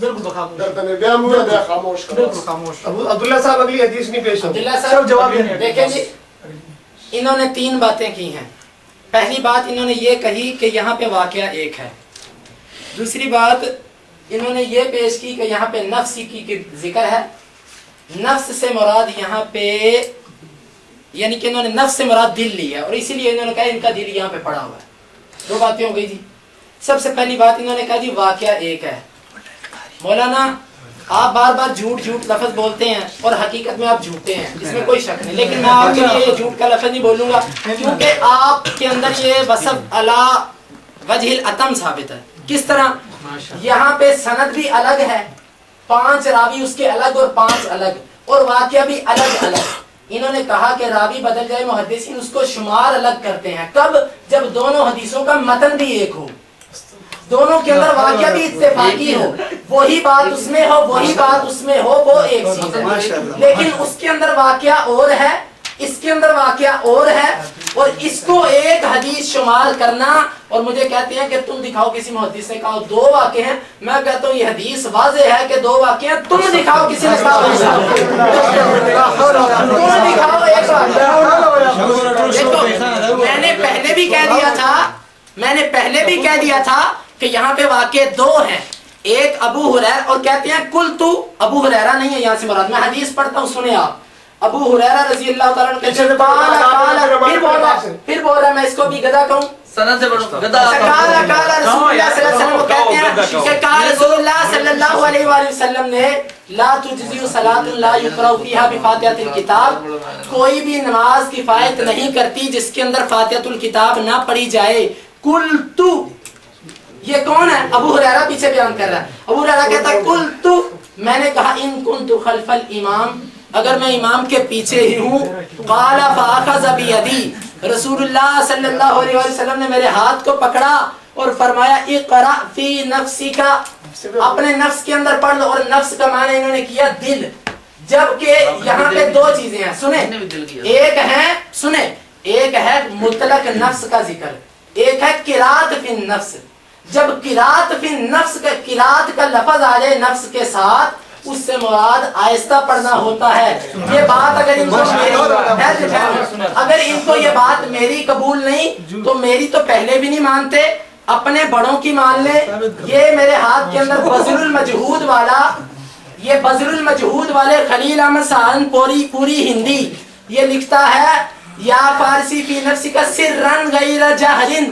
بالکل خاموش درته بیا مو ده خاموش کا بالکل خاموش. عبداللہ صاحب اگلی حدیث نہیں پیش ہوتی. عبداللہ صاحب جواب دیکھیں جی، انہوں نے 3 باتیں کی ہیں. پہلی بات انہوں نے یہ کہی کہ یہاں پہ واقعہ ایک ہے. دوسری بات انہوں نے یہ پیش کی کہ یہاں پہ نفس کی ذکر ہے. نفس سے مراد یہاں پہ یعنی کہ انہوں نے نفس سے مراد دل لیا اور اسی لیے انہوں نے کہا ان کا دل یہاں پہ پڑا ہوا ہے. 2 باتیں ہو گئی جی. سب سے پہلی بات انہوں نے کہا جی واقعہ ایک ہے. مولانا آپ بار بار جھوٹ لفظ بولتے ہیں اور حقیقت میں آپ جھوٹے ہیں، اس میں کوئی شک نہیں، لیکن میں آپ کے لیے یہ جھوٹ کا لفظ نہیں بولوں گا کیونکہ آپ کے اندر یہ وصف علی وجہ الاتم ثابت ہے. کس طرح؟ یہاں پہ سند بھی الگ ہے، 5 راوی اس کے الگ اور 5 الگ، اور واقعہ بھی الگ الگ. انہوں نے کہا کہ راوی بدل جائے، محدثین اس کو شمار الگ کرتے ہیں. کب؟ جب دونوں حدیثوں کا متن بھی ایک ہو، دونوں کے اندر واقعہ بھی اتفاقی ہو، وہی بات اس میں ہو، وہی بات اس میں ہو، وہ ایک چیز ہے. لیکن اس کے اندر واقعہ اور ہے، اس کے اندر واقعہ اور ہے، اور اس کو ایک حدیث شمار کرنا. اور مجھے کہتے ہیں کہ تم دکھاؤ، کسی محدث نے کہا 2 واقعے ہیں، میں کہتا ہوں یہ حدیث واضح ہے کہ 2 واقعے ہیں. تم دکھاؤ، کسی نے کہا تم دکھاؤ ایک واقعہ. دیکھو میں نے پہلے بھی کہہ دیا تھا کہ یہاں پہ واقعے 2 ہیں. ایک ابو ہریرہ، اور کہتے ہیں کل تو ابو ہریرہ نہیں ہے یہاں سے مراد. میں حدیث پڑھتا ہوں، سنیں آپ. ابو ہریرہ رضی اللہ تعالیٰ عنہ کہتے ہیں پھر بول رہا ہے، میں اس کو بھی گدا کہوں، سند سے پڑھوں. قال رسول اللہ صلی اللہ علیہ وسلم، وہ کہتے ہیں کہ قال رسول اللہ صلی اللہ علیہ وآلہ وسلم نے لا تجزی صلاۃ لا یقرأ فیہا بفاتحۃ الکتاب، کوئی بھی نماز کفایت نہیں کرتی جس کے اندر فاتحۃ الکتاب نہ پڑھی جائے. قلت، یہ کون ہے؟ ابو ہریرہ پیچھے بیان کر رہا ہے. ابو ہریرہ کہتا ہے قلت، میں نے کہا ان کنت خلف الامام، اگر میں امام کے پیچھے ہی ہوں. قال فاخذ بیدی، رسول اللہ صلی اللہ علیہ وسلم نے میرے ہاتھ کو پکڑا اور فرمایا اقرأ فی نفسک، اپنے نفس کے اندر پڑھ لو. اور نفس کا معنی انہوں نے کیا دل، جبکہ یہاں پہ 2 چیزیں ہیں. سنیں، ایک ہے مطلق نفس کا ذکر، ایک ہے قرات فی النفس. جب قرات فی النفس کا قرات کا لفظ آ جائے نفس کے ساتھ، اس سے مراد آہستہ پڑھنا ہوتا ہے. یہ بات اگر ان کو یہ بات میری قبول نہیں تو میری تو پہلے بھی نہیں مانتے، اپنے بڑوں کی مان لے. یہ میرے ہاتھ کے اندر بذل المجہود والا، یہ بذل المجہود والے خلیل احمد سہارنپوری پوری ہندی، یہ لکھتا ہے یا فارسی فی نفسی کا سرن غیر جاہرن.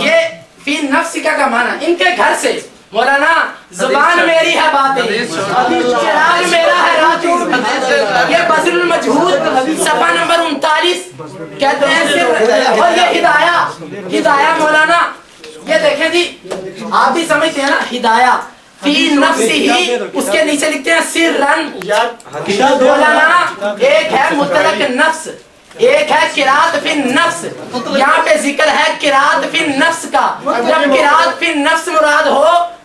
یہ فی نفسی کا معنی ان کے گھر سے. مولانا زبان میری ہے باتیں، چراغ میرا ہے راتیں. یہ بذل المجہود صفحہ نمبر 39 کہتے ہیں. اور یہ ہدایہ مولانا یہ دیکھیں جی، آپ بھی سمجھتے ہیں نا، ہدایہ فی نفسی ہی، اس کے نیچے لکھتے ہیں سرن. مولانا ایک ہے مطلق نفس، ایک ہے قرات فی النفس. یہاں پہ ذکر ہے قرات فی النفس کا. جب قرات فی النفس مراد ہو،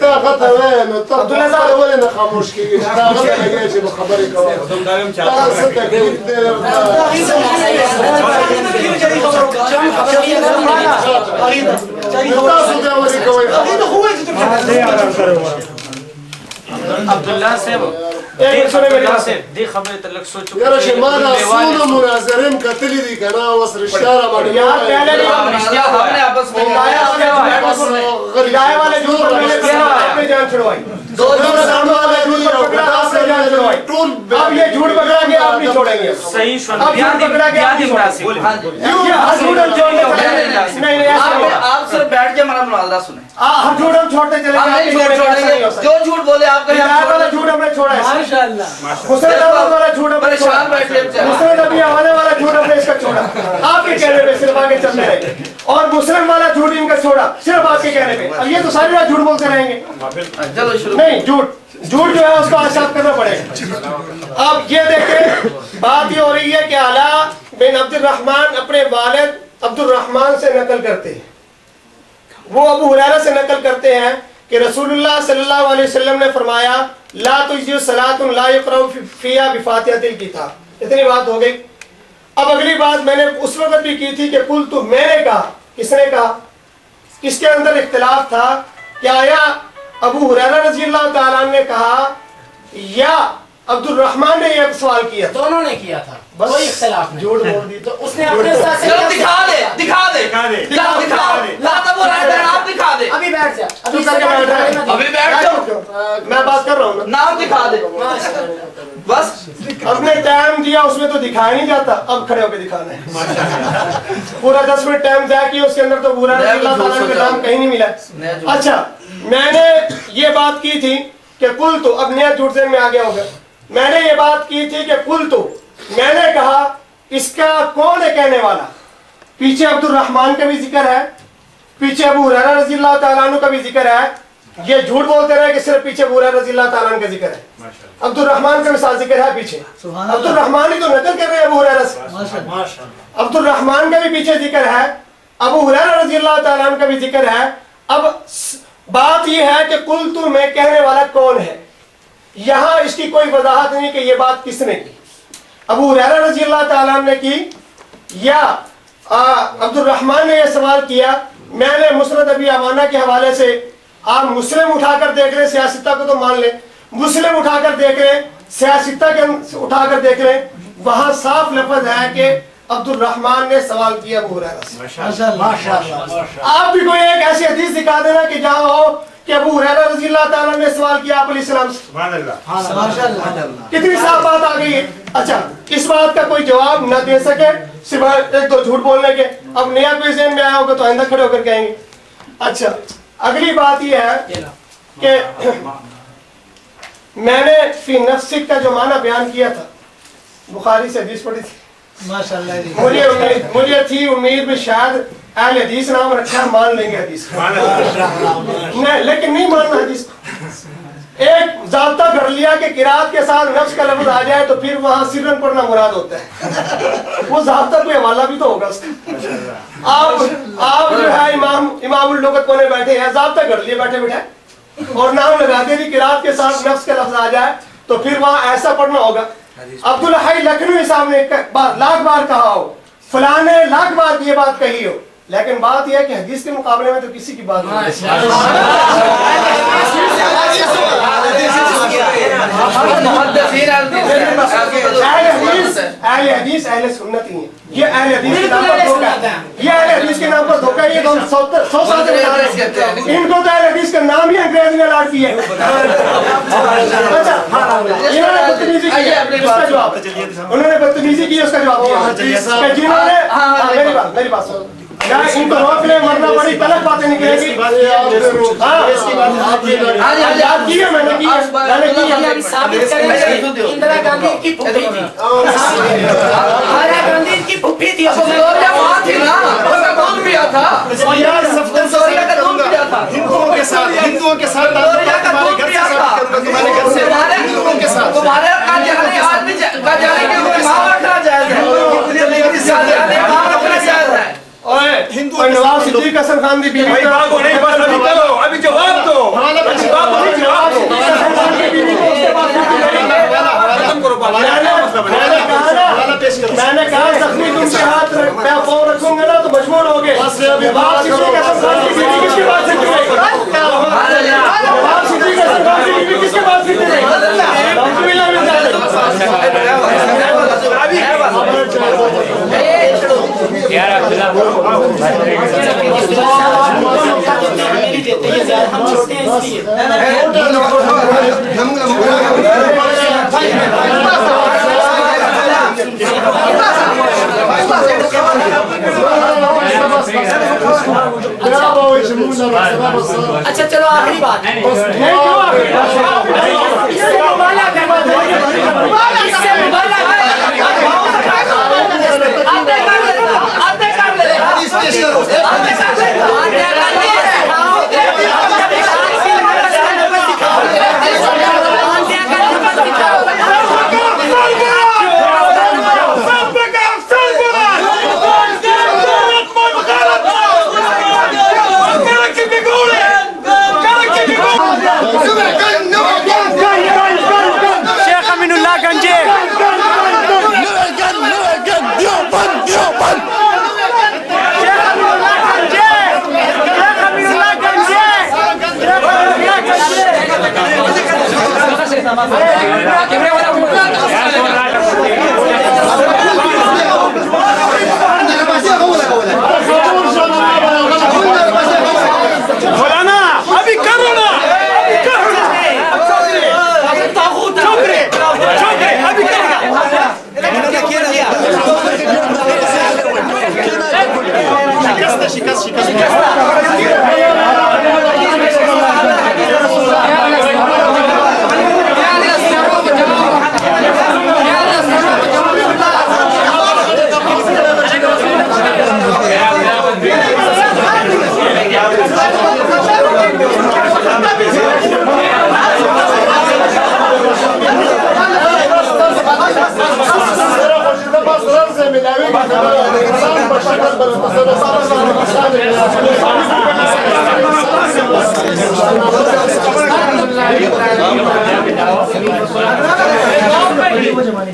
طاقت وين طاقت وين خاموش كي طاقت هي شي بخبري كمان عبدالله صاحب دې خبره تلک سوچو يا رشي ما دا سونه مناظرين کتلی دي کنه وس رشتہ باندې یار پہلے رشتہ ہم نے آپس میں ہدایت والے جو اپنے جان چھڑوائی دو سامنے والے جو پکڑا آپ نے جان چھڑوائی اب یہ جھوٹ پکڑا کے آپ نہیں چھوڑیں گے صحیح سن اب جھوٹ پکڑا کے آپ نہیں مناسب نہیں نہیں آپ صرف بیٹھ کے ہمارا مناظرہ سنیں، ہم جھوٹ ہم چھوڑتے چلے ہم نہیں چھوڑیں گے، جو جھوٹ بولے آپ کہیں ہدایت والا جھوٹ ہم نے چھوڑا ہے، مسند والا جھوٹ ہم نے چھوڑا، پریشان بیٹھے مسند ابھی حوالے والا جھوٹ ہم نے اس کا چھوڑا، آپ کے کہنے پہ صرف آگے چلتے رہے، اور مسلم والا جھوٹ ان کا چھوڑا صرف آپ کے کہنے پہ۔ اب یہ تو ساری رات جھوٹ بولتے رہیں گے، چلو شروع۔ نہیں جھوٹ جو ہے اس کو آزاد کرنا پڑے گا۔ اب یہ دیکھیں بات یہ ہو رہی ہے کہ علا بن عبد الرحمن اپنے والد عبد الرحمن سے نقل کرتے ہیں، وہ ابو ہریرہ سے نقل کرتے ہیں کہ رسول اللہ صلی اللہ علیہ وسلم نے فرمایا لا تجزئ صلاۃ لا یقرأ فیہا بفاتحۃ الکتاب۔ اتنی بات ہو گئی۔ اب اگلی بات میں نے اس وقت بھی کی تھی کہ قلت، میں نے کہا، کس نے کہا؟ اس کے اندر اختلاف تھا کہ آیا ابو ہریرہ رضی اللہ تعالیٰ عنہ نے کہا یا عبد الرحمن نے یہ سوال کیا؟ دونوں نے کیا تھا، کوئی اختلاف نہیں۔ جھوٹ بول دی تو اس نے اپنے ساتھ سے چلو دکھا دے، دکھا دے، دکھا دے، لا تب وہ رہتا ہے، آپ دکھا دے، ابھی بیٹھ جا، چپ کر کے بیٹھ رہا ہے۔ ابھی بیٹھ جاؤ، میں بات کر رہا ہوں نا، نام دکھا دے بس۔ اپنے ٹائم دیا اس میں تو دکھایا نہیں جاتا، اب کھڑے ہو کے دکھانا ہے۔ پورا 10 منٹ ٹائم ضائع کیا، اس کے اندر تو پورا رضی اللہ تعالیٰ کا نام کہیں نہیں ملا۔ اچھا میں نے یہ بات کی تھی کہ قل تو، اب نیا جھوٹ ذہن میں آگے ہوگا، میں نے یہ بات کی تھی کہ قل تو، میں نے کہا اس کا کون ہے کہنے والا؟ پیچھے عبد الرحمن کا بھی ذکر ہے، پیچھے ابو ہریرہ رضی اللہ تعالیٰ عنہ کا بھی ذکر ہے۔ یہ جھوٹ بولتے رہے کہ صرف پیچھے ابو ہریرہ رضی اللہ تعالیٰ عنہ کا ذکر ہے، عبد الرحمن کا بھی ساتھ ذکر ہے پیچھے۔ عبد الرحمن ہی تو نقل کر رہے ہیں ابو ہریرہ سے، عبد الرحمن کا بھی پیچھے ذکر ہے، ابو ہریرہ رضی اللہ تعالیٰ عنہ کا بھی ذکر ہے۔ اب بات یہ ہے کہ قل تو میں کہنے والا کون ہے؟ یہاں اس کی کوئی وضاحت نہیں کہ یہ بات کس نے کی، ابو ہریرہ رضی اللہ تعالیٰ عنہ نے کی یا عبد الرحمن نے یہ سوال کیا۔ میں نے مسند ابی عوانہ کے حوالے سے، آپ مسلم اٹھا کر دیکھ لیں، سیاستہ کو تو مان لیں، مسلم اٹھا کر دیکھ لیں، سیاستہ کے اٹھا کر دیکھ لیں، وہاں صاف لفظ ہے کہ عبد الرحمن نے سوال کیا ابو ہریرہ سے۔ آپ بھی کوئی ایک ایسی حدیث دکھا دینا کہ جہاں ہو کہ ابو ہریرہ رضی اللہ تعالیٰ نے سوال کیا آپ علیہ السلام سے۔ کتنی صاف بات آ گئی ہے۔ اچھا اس بات کا کوئی جواب نہ دے سکے سوائے ایک دو جھوٹ بولنے کے. اب نیا کوئی ذہن میں آیا ہوگا تو آئندہ کھڑے ہو کر کہیں گے. اچھا اگلی بات یہ ہے کہ میں نے فی نفسک کا جو معنی بیان کیا تھا, بخاری سے حدیث پڑھی تھی, مجھے تھی امید میں شاید اہل حدیث نام رکھا مان لیں گے حدیث نہیں, لیکن نہیں ماننا حدیث. ایک ضابطہ کر لیا کہ قرات کے ساتھ نفس کا لفظ آ جائے تو پھر وہاں سرن پڑھنا مراد ہوتا ہے. وہ ضابطہ کوئی حوالہ بھی تو ہوگا اس کا. آپ جو ہے امام اللغت کونے بیٹھے ہیں, ضابطہ کر لیے بیٹھے بیٹھے اور نام لگاتے کہ قرات کے ساتھ نفس کا لفظ آ جائے تو پھر وہاں ایسا پڑھنا ہوگا. عبدالحی لکھنوی صاحب نے لاکھ بار کہا ہو, فلاں نے لاکھ بار یہ بات کہی ہو, لیکن بات یہ ہے کہ حدیث کے مقابلے میں تو کسی کی بات نہیں. اہل حدیث اہل سنت ہی ہیں. یہ اہل حدیث کے نام پر دھوکہ ہے, یہ اہل حدیث کے نام پر دھوکہ ہے. یہ 100 سال سے بتا رہے ہیں ان کو تو اہل حدیث کا نام ہی انگریز نے لاٹ کی ہے. انہوں نے بدتمیزی کی ہے, اس کا جواب انہوں نے بدتمیزی کی, اس کا جواب دیا کہ جنہوں نے میری بات سنو, ان کو روک لے ورنہ بڑی غلط باتیں نکلے گی. میں نے کی ثابت کریں گے اندرا گاندھی کی پھوپھی تھی. اندرا گاندھی کی پھوپھی تھی. ہندوؤں کے ساتھ تمہارے آدمی کا جانے کے نواز صدیق حسن خان دی بیوی ابھی جواب دو. میں نے کہا زخمی تم کے ہاتھ میں فون رکھوں گا نا تو مجبور ہو گئے. نواز صدیق حسن خان کی بیوی کس کے پاس سکتی رہے؟ نواز صدیق حسن خان کی بیوی کس کے پاس سکتی رہے؟ اچھا چلو آخری بات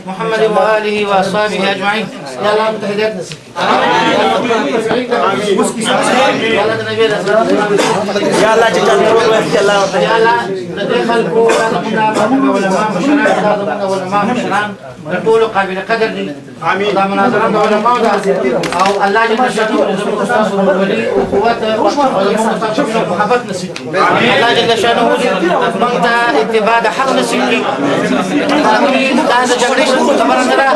محمد وآلہ وصحبہ اجمعین. یا اللہ ہم ہدایت نصیب یا اللہ علماء قابل قدر آمین دا مناظره د علماو ده او الله جل شانه زموږ تاسو ولي او قوت او زموږ تاسو محبت نصیب کړي الله جل شانه موږ ته اتباع د حق نصیب کړي دا د جګړې خبره نه ده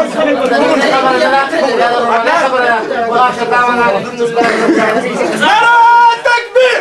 د دې خبره نه ده دا د روانه خبره ده واخر دعوانا نعرہ تکبیر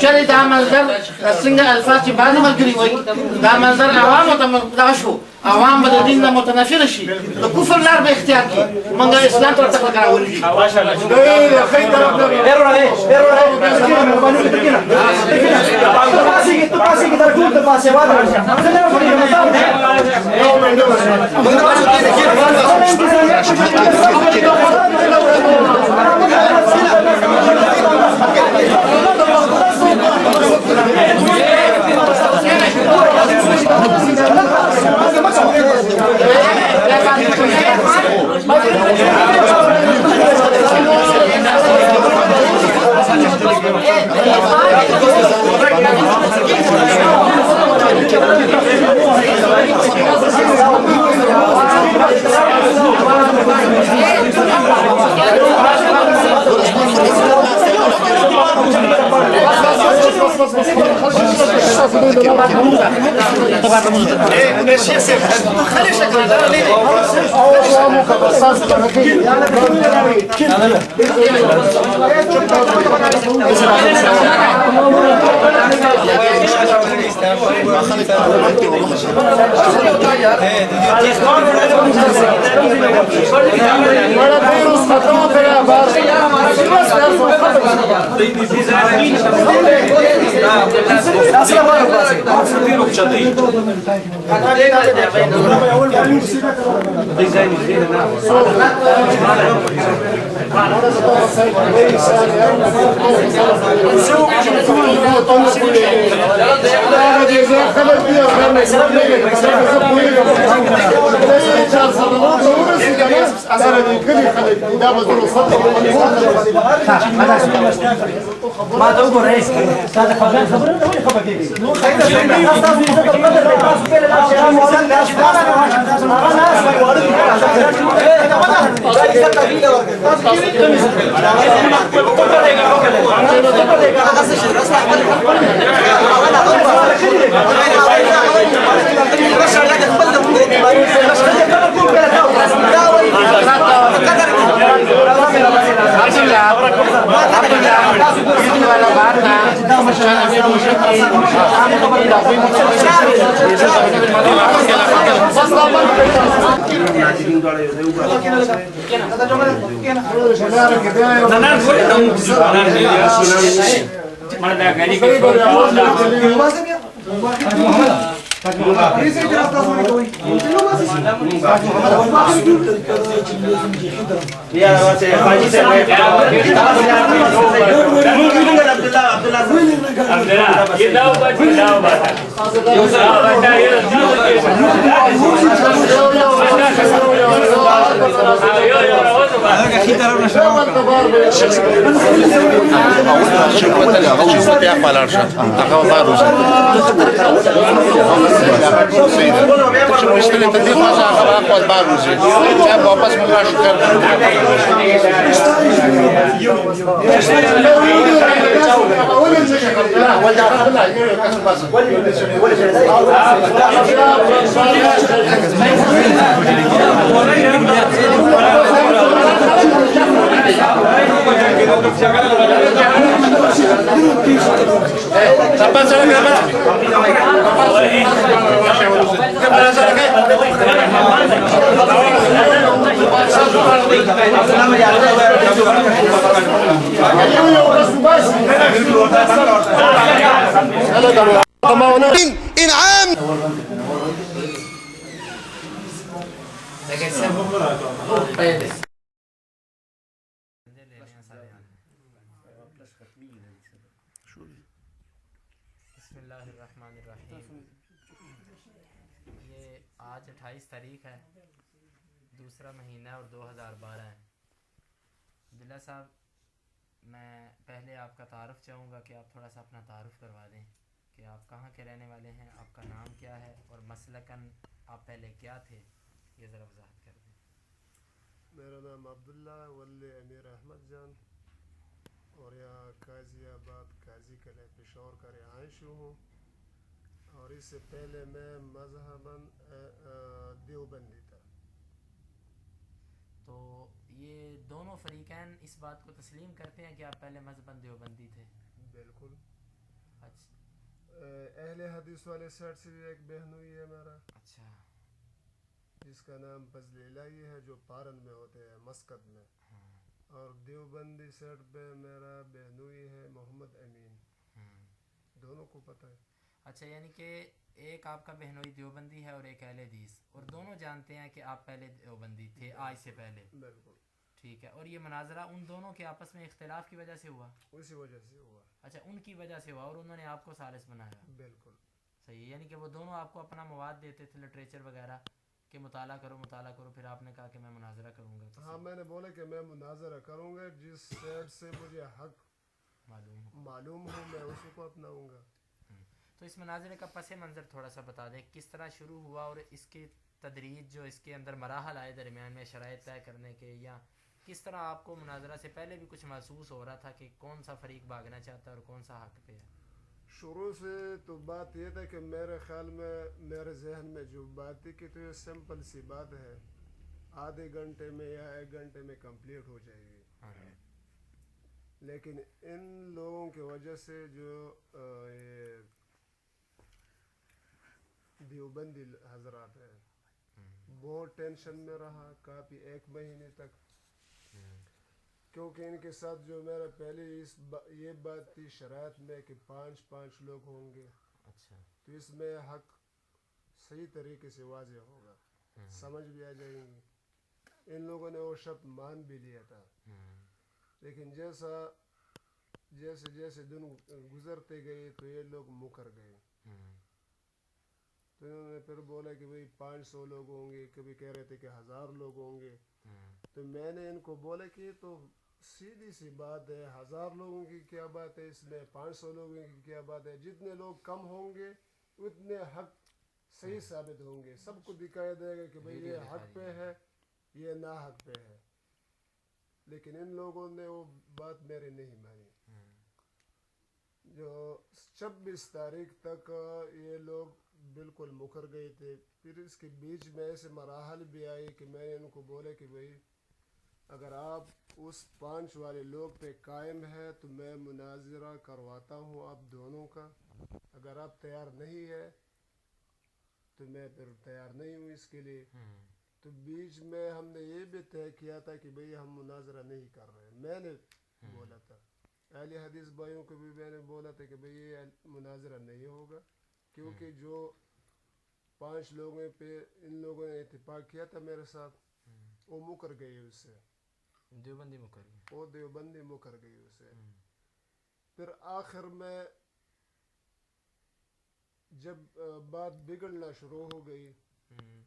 چلی دا منظر څنګه الفاظ چې بعض ملګري وایي دا منظر عوامو ته دغه شو عوام به د دین نه متنفر شي د کفر لار به اختیار کړي موږ اسلام طرف ته راولي ما ته وګورئ دا خبره نه وي خبره کېږي نو انعام بسم اللہ الرحمن الرحیم. یہ آج 28 تاریخ ہے، دوسرا مہینہ اور 2012 ہے. عبداللہ صاحب، میں پہلے آپ کا تعارف چاہوں گا کہ آپ تھوڑا سا اپنا تعارف کروا دیں کہ آپ کہاں کے رہنے والے ہیں، آپ کا نام کیا ہے اور مسلکاً آپ پہلے کیا تھے، یہ ذرا وضاحت کر دیں. میرا نام عبداللہ ولی امیر احمد جان اور یہاں قاضی آباد قاضی قلعہ پشاور کا رہائشی ہوں، اور اس سے پہلے میں مذہباً دیوبندی تھا. تو یہ دونوں فریقین اس بات کو تسلیم کرتے ہیں کہ آپ پہلے مذہباً دیوبندی تھے؟ بالکل. اچھا اہل حدیث والے سائڈ سے بھی ایک بہن ہوئی ہے میرا، اچھا جس کا نام فضل الہی ہے، جو پارن میں ہوتے ہیں مسقط میں. اور دیوبندی سائڈ پہ میرا بہنوئی ہے محمد امین، دونوں کو پتہ ہے. اچھا، یعنی کہ ایک آپ کا بہنوئی دیوبندی ہے اور ایک اہل حدیث، اور دونوں جانتے ہیں کہ آپ پہلے دیوبندی تھے آج سے پہلے. بالکل. ٹھیک ہے، اور یہ مناظرہ ان دونوں کے آپس میں اختلاف کی وجہ سے ہوا؟ اسی وجہ سے ہوا. اچھا، ان کی وجہ سے ہوا اور انہوں نے آپ کو ثالث بنایا. بالکل صحیح ہے، یعنی کہ وہ دونوں آپ کو اپنا مواد دیتے تھے، لٹریچر وغیرہ، کہ مطالعہ کرو، پھر آپ نے کہا کہ میں مناظرہ کروں گا. ہاں، میں نے بولا کہ میں مناظرہ کروں گا، جس سائڈ سے مجھے حق معلوم ہو میں اسی کو اپناؤں گا. تو اس مناظرے کا پس منظر تھوڑا سا بتا دیں، کس طرح شروع ہوا اور اس کی تدریج جو اس کے اندر مراحل آئے درمیان میں شرائط طے کرنے کے، یا کس طرح آپ کو مناظرہ سے پہلے بھی کچھ محسوس ہو رہا تھا کہ کون سا فریق بھاگنا چاہتا ہے اور کون سا حق پہ ہے؟ شروع سے تو بات یہ تھا کہ میرے خیال میں میرے ذہن میں جو بات تھی کہ تو یہ سمپل سی بات ہے، آدھے گھنٹے میں یا 1 گھنٹے میں کمپلیٹ ہو جائے گی. لیکن ان لوگوں کی وجہ سے جو یہ دیوبندی حضرات ہیں، بہت ٹینشن میں رہا کافی 1 مہینے تک، کیونکہ ان کے ساتھ جو میرا پہلے یہ بات تھی شرائط میں کہ 5 لوگ ہوں گے. اچھا، تو اس میں حق صحیح طریقے سے واضح ہوگا، سمجھ بھی آ جائیں گی. ان لوگوں نے وہ شرط مان بھی لیا تھا، لیکن جیسے دن گزرتے گئے تو یہ لوگ مکر گئے. تو انہوں نے پھر بولا کہ بھئی 500 لوگ ہوں گے، کبھی کہہ رہے تھے کہ 1000 لوگ ہوں گے. تو میں نے ان کو بولا کہ تو سیدھی سی بات ہے، 1000 لوگوں کی کیا بات ہے اس میں، 500 لوگوں کی کیا بات ہے. جتنے لوگ کم ہوں گے اتنے حق صحیح ثابت ہوں گے، سب کو دکھایا جائے گا کہ بھئی یہ حق پہ ہے، یہ نا حق پہ ہے. لیکن ان لوگوں نے وہ بات میری نہیں مانی. جو 26 تاریخ تک یہ لوگ بالکل مکر گئے تھے. پھر اس کے بیچ میں ایسے مراحل بھی آئے کہ میں نے ان کو بولے کہ بھئی اگر آپ اس 5 والے لوگ پہ قائم ہے تو میں مناظرہ کرواتا ہوں آپ دونوں کا، اگر آپ تیار نہیں ہے تو میں پھر تیار نہیں ہوں اس کے لیے. تو بیچ میں ہم نے یہ بھی طے کیا تھا کہ بھئی ہم مناظرہ نہیں کر رہے. میں نے بولا تھا اہل حدیث بھائیوں کو بھی میں نے بولا تھا کہ بھئی یہ مناظرہ نہیں ہوگا، کیونکہ جو 5 لوگوں پہ ان لوگوں نے اتفاق کیا تھا میرے ساتھ، وہ مکر گئی اس سے، دیوبندی مکر گئے. وہ دیوبندی مکر گئی اس سے. پھر آخر میں جب بات بگڑنا شروع ہو گئی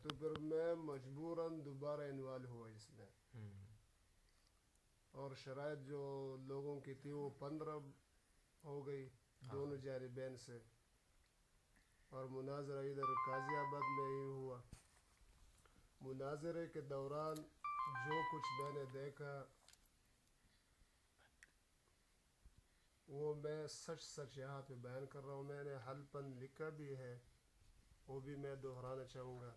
تو پھر میں مجبوراً دوبارہ انوالو ہوا اس میں، اور شرائط جو لوگوں کی تھی وہ 15 ہو گئی دونوں جانبین سے. اور مناظرہ ادھر قاضی آباد میں ہی ہوا. مناظرے کے دوران جو کچھ میں نے دیکھا وہ میں سچ یہاں پہ بیان کر رہا ہوں. میں نے حل پن لکھا بھی ہے، وہ بھی میں دہرانا چاہوں گا.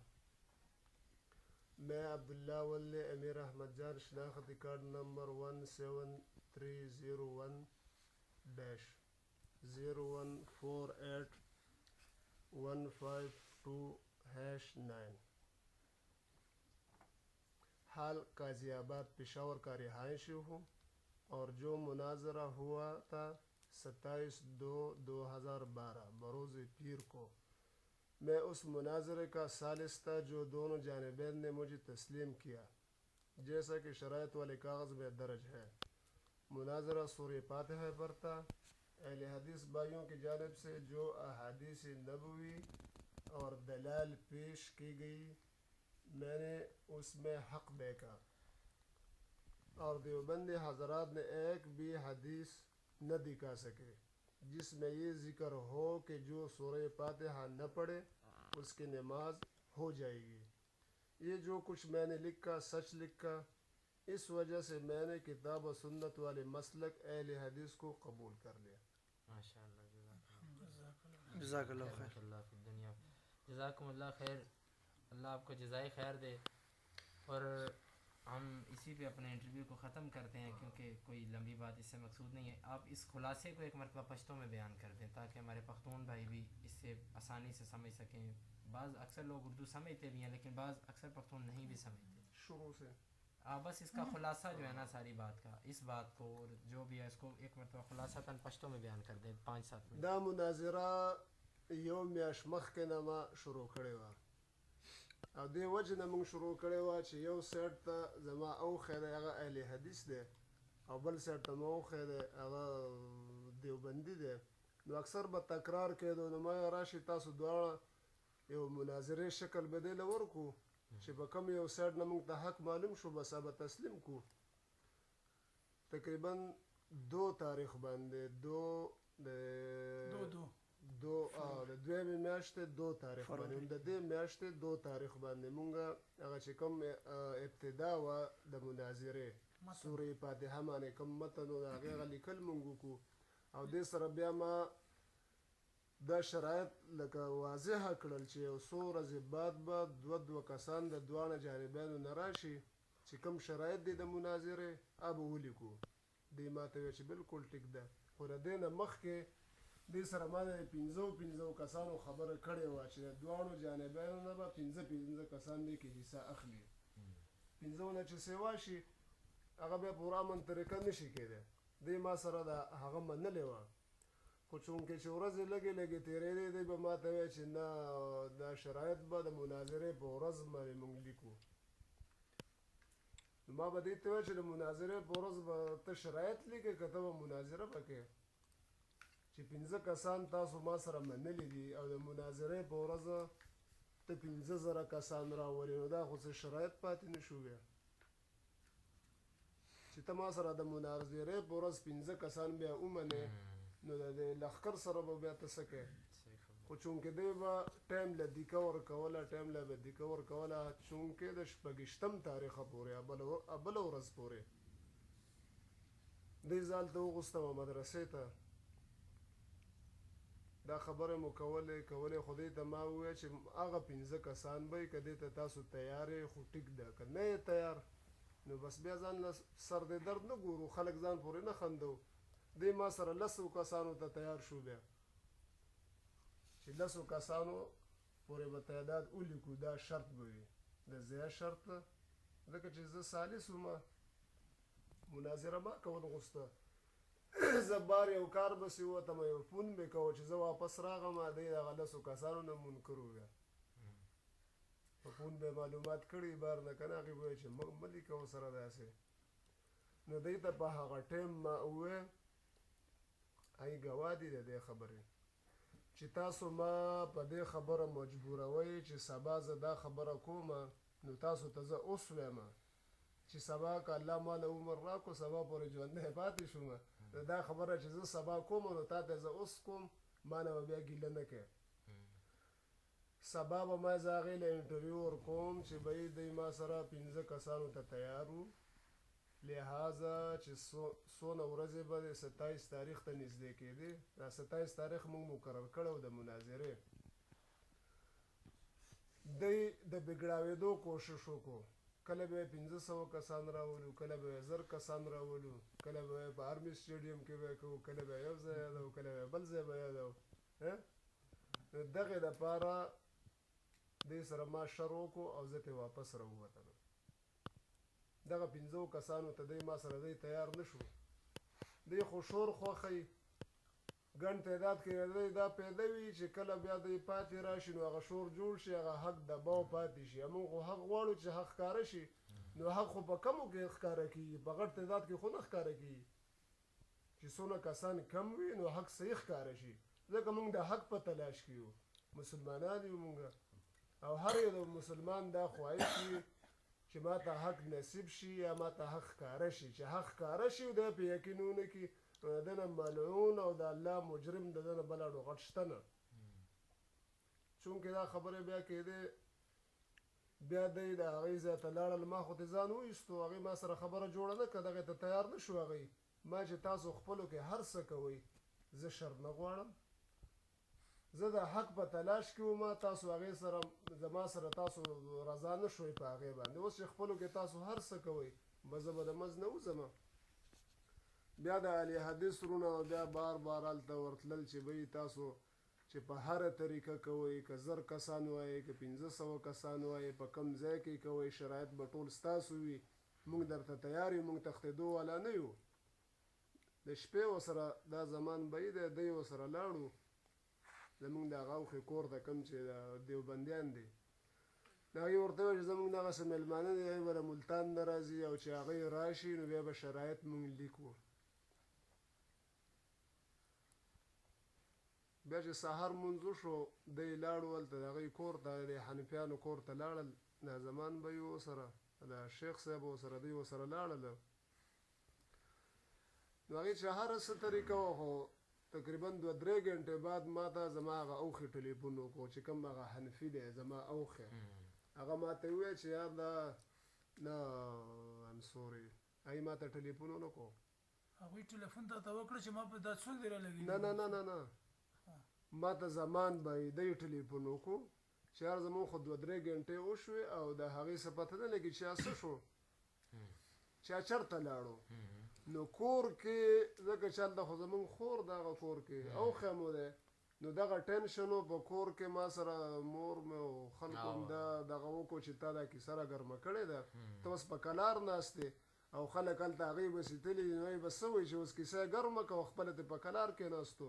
میں عبداللہ ولی امیر احمد جان، شناختی کارڈ نمبر 17301-148-152-9 حال قاضی آباد پشاور کا رہائشی ہوں، اور جو مناظرہ ہوا تھا 27/2/2012 بروز پیر کو میں اس مناظرے کا ثالث تھا جو دونوں جانبین نے مجھے تسلیم کیا جیسا کہ شرائط والے کاغذ میں درج ہے. مناظرہ سورہ فاتحہ پر تھا. اہل حدیث بھائیوں کی جانب سے جو احادیث نبوی اور دلائل پیش کی گئی میں نے اس میں حق دیکھا اور دیوبندی حضرات نے ایک بھی حدیث نہ دکھا سکے جس میں یہ ذکر ہو کہ جو سورہ فاتحہ نہ پڑھے اس کی نماز ہو جائے گی. یہ جو کچھ میں نے لکھا سچ لکھا. اس وجہ سے میں نے کتاب و سنت والے مسلک اہل حدیث کو قبول کر لیا. ماشاءاللہ. جزاک اللہ خیر. جزاکم اللہ خیر. اللہ آپ کو جزائے خیر دے. اور ہم اسی پہ اپنے انٹرویو کو ختم کرتے ہیں کیونکہ کوئی لمبی بات اس سے مقصود نہیں ہے. آپ اس خلاصے کو ایک مرتبہ پشتوں میں بیان کر دیں تاکہ ہمارے پختون بھائی بھی اس سے آسانی سے سمجھ سکیں. بعض اکثر لوگ اردو سمجھتے بھی ہیں لیکن بعض اکثر پختون نہیں بھی سمجھتے. شروع سے بس اس کا خلاصہ جو ہے نا ساری بات کا اس بات کو اور جو بھی ہے اس کو ایک مرتبہ خلاصہ تن پشتوں میں بیان کر دیں 5-7 منٹ. دا مناظره یو میاشت مخکې نه ما شروع کړې وه او دې وجې نه موږ شروع کړې وه چې یو سایډ ته زما اوښی دی هغه اهل حدیث دی او بل سایډ ته مو اوښی دی هغه دیوبندي دی. نو اکثر به تکرار کېدو نو ما راشي تاسو دواړه یو مناظرې شکل به دې له ورکو چې په کوم یو سایډ نه موږ ته حق معلوم شو بس به تسلیم کو. تقریبا 2 تاریخ باندې د دویمې میاشتې 2 تاریخ باندې د دې میاشتې 2 تاریخ باندې مونږ هغه چې کوم ابتدا وه د مناظرې سورې فاتحه باندې کوم متن و د هغې هغه لیکل مونږ وکړو او دې سره بیا ما دا شرایط لکه واضحه کړل چې یو څو ورځې بعد به 2 کسان د دواړه جانبینو نه راشي چې کوم شرایط دي د مناظرې هغه به ولیکو. دې ما ته ویل چې بالکل ټیک ده خو د دې نه مخکې دې سره ما د 15 کسانو خبره کړې وه چې د دواړو جانبینو نه به 15 کسان دې کې حصه اخلي. 15 نه چې سیوا شي هغه بیا په پوره امن طریقه نشي کېدی. دې ما سره د هغه منلې وه خو چونکې چې ورځې لږې لږې تېرېدې دی به ما ته وایي چې نه دا شرایط به د مناظرې په ورځ باندې موږ لیکو. نو ما به دې ته وایي چې د مناظرې په ورځ به ته شرایط لیکې که ته به مناظره وکړې چې 15 کسان تاسو ما سره منلي دي او د مناظرې په ورځ ته 15,000 کسان راولې نو دا خو څه شرایط پاتې نه شو بیا چې ته ما سره د مناظرې په ورځ 15 کسان بیا ومنې نو د لښکر سره به بیا ته څه کوې. خو چونکې دی به ټایم له دیکه ورکوله ټایم له به دیکه ورکوله چونکې د 26 تاریخه پورې بله ورځ پورې دې ځال ته وغوستم مدرسې ته دا خبره مو کولې خو دې ته ما وویل چې هغه 15 کسان به یې که دې ته تاسو تیار یې خو ټیک ده که نه یې تیار نو بس بیا ځان له سر د درد نه ګورو خلک ځان پورې نه خندو. دې ما سره 10 کسانو ته تیار شو بیا چې 10 کسانو پورې به تعداد ولیکو دا شرط به وي د ضیا شرط ځکه چې زه ثالث وم مناظره ما کول غوسته زه بار یو کار بسې ووتم یو فون به کوه چې زه واپس راغم دی دغه 10 کسانو نه منکر وبیا په فون به معلومات کړي بار نه که نه هغې به وایي چې مه لیکه سره داسې. نو دی ته په هغه ټایم ما وویل هغې ګواه دي د دې خبرې چې تاسو ما په دې خبره مجبوروئ چې سبا زه دا خبره کوم نو تاسو ته زه اوس وایم چې سبا که الله ما له عمر راکړو سبا پورې ژوندی پاتې شوم دا خبره چې زه سبا کوم نو تا ته زه اوس کوم ما نه به بیا ګیله نه کوې. سبا به ما زه هغې له انټرویو ورکوم چې بهی دی ما سره 15 کسانو ته تیار وو لہذا چې څونه ورځې به د 27 تاریخ ته نږدې کېدې دا 27 تاریخ موږ مقرر کړی د مناظرې. دی د بګړاوېدو کوشش وکړو کله به 1500 کسان راولو کله به 1000 کسان راولو کله به په آرمي سټیډیم کې به کوو کله به یو ځای یادو کله به بل ځای به یادو. دغې دپاره دې سره ما شر وکړو او زه ترې واپس راووتلم. دغه 15 کسانو ته دی ما سره دی تیار نه شو. دی خو شور خوښوي ګڼ تعداد کې دا پیدا وي چې کله بیا د پاتې راشي نو هغه شور جوړ شي هغه حق دباو پاتې شي موږ خو حق غواړو چې حق ښکاره شي نو حق خو په کمو کې ښکاره کېږي په غټ تعداد کې خو نه ښکاره کېږي چې څونه کسان کم وي نو حق صحیح ښکاره شي ځکه موږ د حق په تلاش کې یو مسلمانان یو موږ او هر یو مسلمان دا خواهش وي چې ما ته حق نصیب شي یا ما ته حق ښکاره شي چې حق ښکاره شي دی په یقینونه کې نو د ده نه ملعون او د الله مجرم د ده نه بل اړو غټ شته نه چونکې دا خبرې بیا کېدې بیا دی د هغې ځای ته لاړل ما خو ته ځان وایستو هغې ما سره خبره جوړه نه کړه دغې ته تیار نه شو هغې ما چې تاسو خپلو کې هر څه کوئ زه شر نه غواړم زه د حق په تلاش کې وم تاسو هغې سره زما سره تاسو رضا نه شوئ په هغې باندې اوس چې خپلو کې تاسو هر څه کوئ زه به د منځ نه وځم بیا د اهل حدیث رونه بیا بار بار هلته ورتلل چې بی تاسو چې په هره طریقه کوئ که 1000 کسان وایئ که 1500 کسان وایئ په کم ځای کې کوئ شرایط به ټول ستاسو وي موږ درته تیار یو موږ تښتېدو والا نه یو د شپې ورسره دا زمان به دی دی ورسره لاړو زمونږ د هغه اوښې کور ته کوم چې دیوبندیان دي د هغې ورته وویل چې زمونږ دغسې مېلمانه دي هغې به د ملتان نه راځي او چې هغې راشي نو بیا به شرایط مونږ لیکو بیا چې سهار مونځ وشو دی لاړو هلته د هغې کور ته د حنفیانو کور ته لاړل دا زمان به یې ورسره د شیخ صاحب ورسره دوی ورسره لاړله نو هغې چې هره څه طریقه وه خو تقریبا 2-3 ګنټې بعد ما ته زما هغه اوښې ټلیفون وکړو چې کوم هغه حنفي دی زما اوښې هغه ما ته وویل چې یار دا نه ام سوري هغې ما ته ټلیفون ونه کړو هغوی ټلیفون ته وکړه چې ما په دا څوک دی رالګي نه نه نه نه نه ما ته زمان به دی ټلیفون وکړو چې یار زمونږ خو 2-3 ګنټې وشوې او د هغې څه پته نه لګي چې څه شو چا چرته لاړو نو کور کې ځکه چې هلته خو زمونږ خور دغه کور کې اوښی مو دی نو دغه ټینشن و په کور کې ما سره مور مې او خلکو هم دا دغه وکړو چې تا دا کیسه را ګرمه کړې ده ته اوس په کلار ناست دی او خلک هلته هغې بسې تلي دي نو یې به څه وایي چې اوس کیسه یې ګرمه که او خپله دې په کلار کېناستو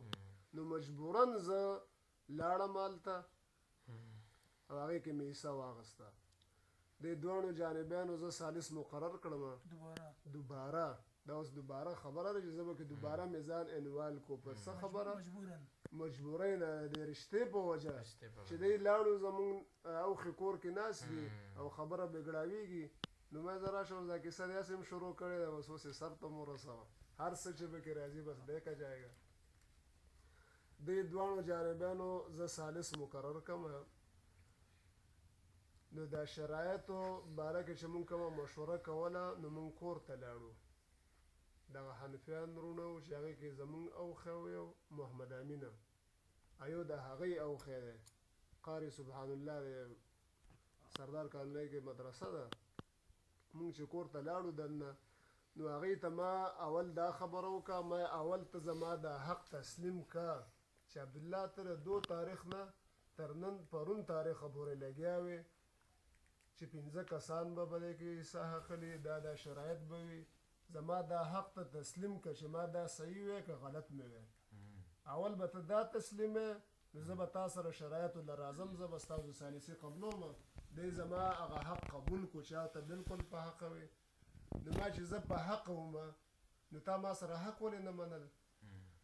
نو مجبورا زه لاړم هلته او هغې کې مې حصه واخېسته د دواړو جانبیانو زه ثالث مقرر کړم دوباره دا اوس دوباره خبره ده چې زه به که دوباره مې ځان انوال کو په څه خبره مجبورۍ نه د رشتې په وجه چې دی لاړو زمونږ اوښې کور کې ناست دي او خبره بګړاویږي نو ما زه راشم دا کیسه داسې هم شروع کړې ده بس اوس یې سر ته مو رسوه هر څه چې پکې راځي بس دیکھا جائے گا دې دواړو جانبیانو زه ثالث مقرر کړم نو دا شرایطو باره کې چې مونږ کومه مشوره کوله نو مونږ کور ته لاړو دغه حنفیان وروڼه وو چې هغې کې زمونږ اوښی و محمد امینه ایو د هغې اوښی دی قاري سبحان الله دی سردار کالنۍ کې مدرسه ده مونږ چې کور ته لاړو دننه نو هغې ته ما اول دا خبره وکړه ما اول ته زما دا حق تسلیم که چې عبدالله ته د 2 تاریخ نه تر نن پرون تاریخه پورې لګیا وې چې 15 کسان به په دې کې حصه اخلي دا شرایط به وي زما دا حق ته تسلیم که چې ما دا صحیح وی که غلط مې وی اول به ته دا تسلیمې نو زه به تا سره شرایطو له راځم زه به ستاسو ثالثي قبلومه دی زما هغه حق قبول کو چې ته بالکل په حق وی نو ما چې زه په حق ومه نو تا ما سره حق ولې نه منل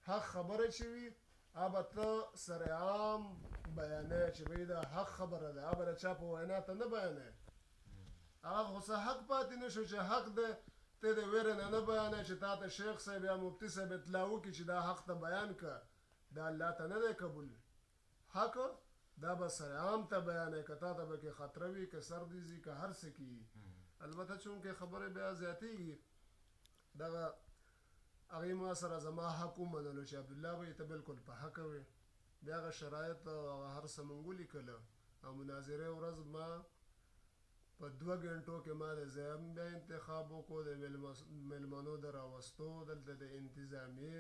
حق خبره چې وي هغه ته سره عام بیانې چې وی دا حق خبره ده هغه چا په وینا ته نه بیانې هغه خو څه حق پاتې نه شو چې حق ده ته د ویرې نه نه بیانې چې تا ته شیخ صاحب یا مفتي صاحب اطلاع وکړي چې دا حق ته بیان که دا الله ته نه دی قبول حق دا به سره عام ته بیانې که تا ته به کې خطره وي که سر دې ځي که هر څه کېږي البته چونکې خبرې بیا زیاتېږي دغه هغې ما سره زما حق ومنلو چې عبدالله به ته بالکل په حق وې بیا هغه شرایط او هر څه مونږ ولیکله او مناظرې ورځ ما په 2 ګنټو کې ما د ځای هم بیا انتخاب وکړو د مېلمنو د راوستو دلته د انتظامیې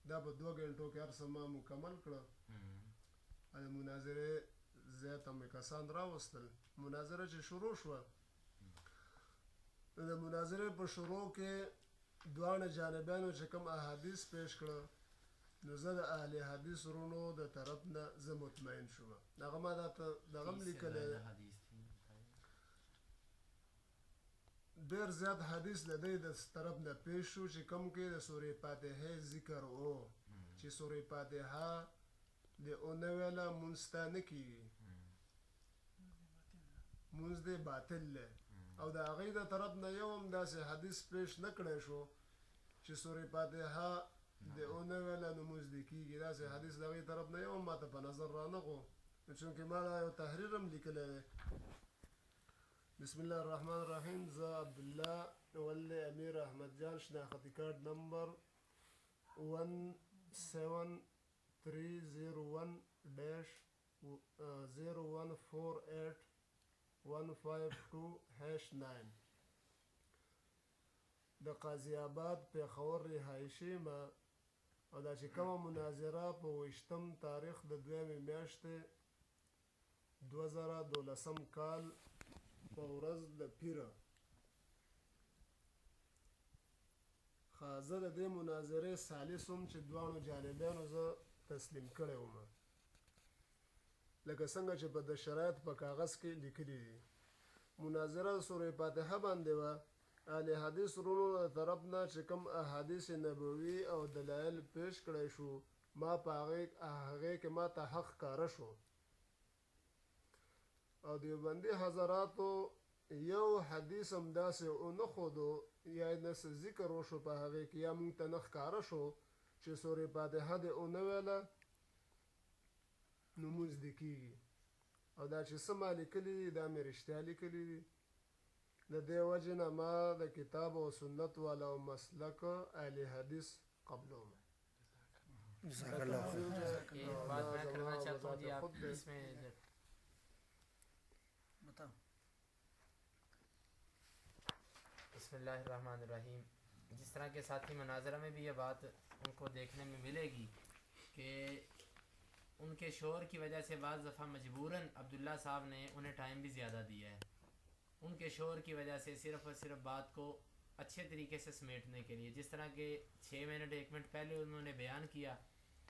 دا په 2 ګنټو کې هر څه ما مکمل کړه د مناظرې ځای ته مې کسان راوستل مناظره چې شروع شوه د مناظرې په شروع کې دواړه جانبیانو چې کوم احادیث پیش کړه نو زه د اهل حدیث ورونو د طرف نه زه مطمئن شوم. هغه ما دغه هم لیکلی ډېر زیات حدیث د دوی د طرف نه پیش شو چې کوم کې د سورې فاتحې ذکر و چې سورې فاتحه د اونه ویله مونځ ته نه کېږي، مونځ دی باطل دی. او د هغوی د طرف نه یو هم داسې حدیث پیش نه کړی شو چې سورې فاتحه د اونه ویله نو مونځ دی کېږي. داسې حدیث د هغوی طرف نه یو هم ماته په نظر رانغو، چونکې ما دا یو تحریر هم لیکلی دی. بسم الله الرحمن الرحیم. زه عبدالله ولی امیر احمد جان، شناختی کارت نمبر 17301-0148152-9 د قاضی آباد پیښور رهایشي ما، او دا چې کومه مناظره په 20 تاریخ د 2 میاشتې 2012 کال په ورځ د پیره زه د دې مناظرې ثالث وم چې دواړو جانبیانو زه تسلیم کړی وم، لکه څنګه چې په د شرایط په کاغذ کې لیکلي دي. مناظره د سورې فاتحه باندې وه. اهل حدیث ورونو د طرف نه چې کوم احادیث نبوي او دلایل پیش کړی شو، ما په هغې کې ما ته حق ښکاره شو. او دیوبندي حضراتو یو حدیث هم داسې ونه ښودو یا یې داسې ذکر وشو په هغې کې، یا مونږ ته نه ښکاره شو چې سورې فاتحه دې ونه ویله نو مونځ دې کېږي. او دا چې څه ما لیکلي دي دا مې رښتیا لیکلي دي. د دې وجې نه ما د کتاب او سنت والا او مسلک اهل حدیث قبلوم. جزاک اللہ خیر. ایک بات میں کرنا چاہتا ہوں جی، آپ اس میں بسم اللہ الرحمن الرحیم. جس طرح کے ساتھی مناظرہ میں بھی یہ بات ان کو دیکھنے میں ملے گی کہ ان کے شور کی وجہ سے بعض دفعہ مجبوراً عبداللہ صاحب نے انہیں ٹائم بھی زیادہ دیا ہے. ان کے شور کی وجہ سے صرف اور صرف بات کو اچھے طریقے سے سمیٹنے کے لیے، جس طرح کہ 6 منٹ 1 منٹ پہلے انہوں نے بیان کیا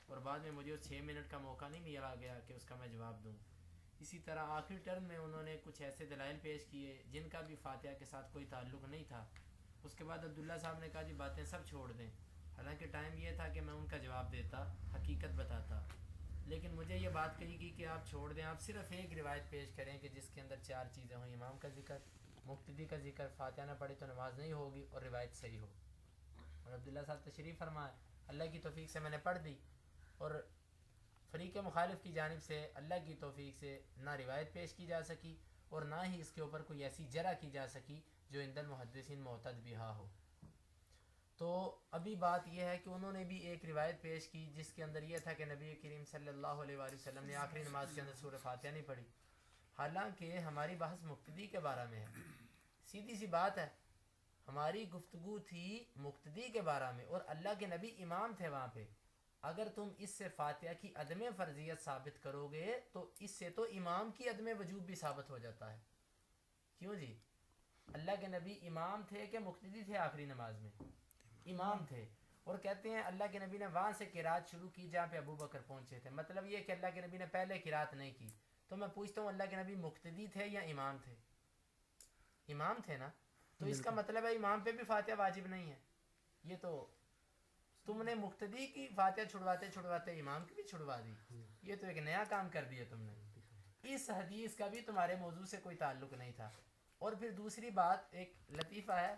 اور بعد میں مجھے 6 منٹ کا موقع نہیں ملا گیا کہ اس کا میں جواب دوں. اسی طرح آخری ٹرم میں انہوں نے کچھ ایسے دلائل پیش کیے جن کا بھی فاتحہ کے ساتھ کوئی تعلق نہیں تھا. اس کے بعد عبداللہ صاحب نے کہا جی باتیں سب چھوڑ دیں، حالانکہ ٹائم یہ تھا کہ میں ان کا جواب دیتا، حقیقت بتاتا. لیکن مجھے یہ بات کہی گئی کہ آپ چھوڑ دیں، آپ صرف ایک روایت پیش کریں کہ جس کے اندر 4 چیزیں ہوں: امام کا ذکر، مقتدی کا ذکر، فاتحہ نہ پڑھے تو نماز نہیں ہوگی، اور روایت صحیح ہو. اور عبداللہ صاحب تشریف فرمائے. اللہ کی توفیق سے میں نے پڑھ دی، اور فریق مخالف کی جانب سے اللہ کی توفیق سے نہ روایت پیش کی جا سکی اور نہ ہی اس کے اوپر کوئی ایسی جرح کی جا سکی جو عند المحدثین معتد بہا ہو. تو ابھی بات یہ ہے کہ انہوں نے بھی ایک روایت پیش کی جس کے اندر یہ تھا کہ نبی کریم صلی اللہ علیہ وآلہ وسلم نے آخری نماز کے اندر سورہ فاتحہ نہیں پڑھی. حالانکہ ہماری بحث مقتدی کے بارے میں ہے. سیدھی سی بات ہے، ہماری گفتگو تھی مقتدی کے بارے میں، اور اللہ کے نبی امام تھے وہاں پہ. اگر تم اس سے فاتحہ کی عدم فرضیت ثابت کرو گے تو اس سے تو امام کی عدم وجوب بھی ثابت ہو جاتا ہے. کیوں جی؟ اللہ کے نبی امام تھے کہ مقتدی تھے؟ آخری نماز میں امام تھے. اور کہتے ہیں اللہ کے نبی نے وہاں سے قرات شروع کی جہاں پہ ابو بکر پہنچے تھے. مطلب یہ کہ اللہ کے نبی نے پہلے قرات نہیں کی. تو میں پوچھتا ہوں اللہ کے نبی مقتدی تھے یا امام تھے؟ امام تھے نا. تو اس کا مطلب ہے امام پہ بھی فاتحہ واجب نہیں ہے. یہ تو تم نے مقتدی کی فاتحہ چھڑواتے چھڑواتے امام کی بھی چھڑوا دی. یہ تو ایک نیا کام کر دیا تم نے. اس حدیث کا بھی تمہارے موضوع سے کوئی تعلق نہیں تھا. اور پھر دوسری بات ایک لطیفہ ہے،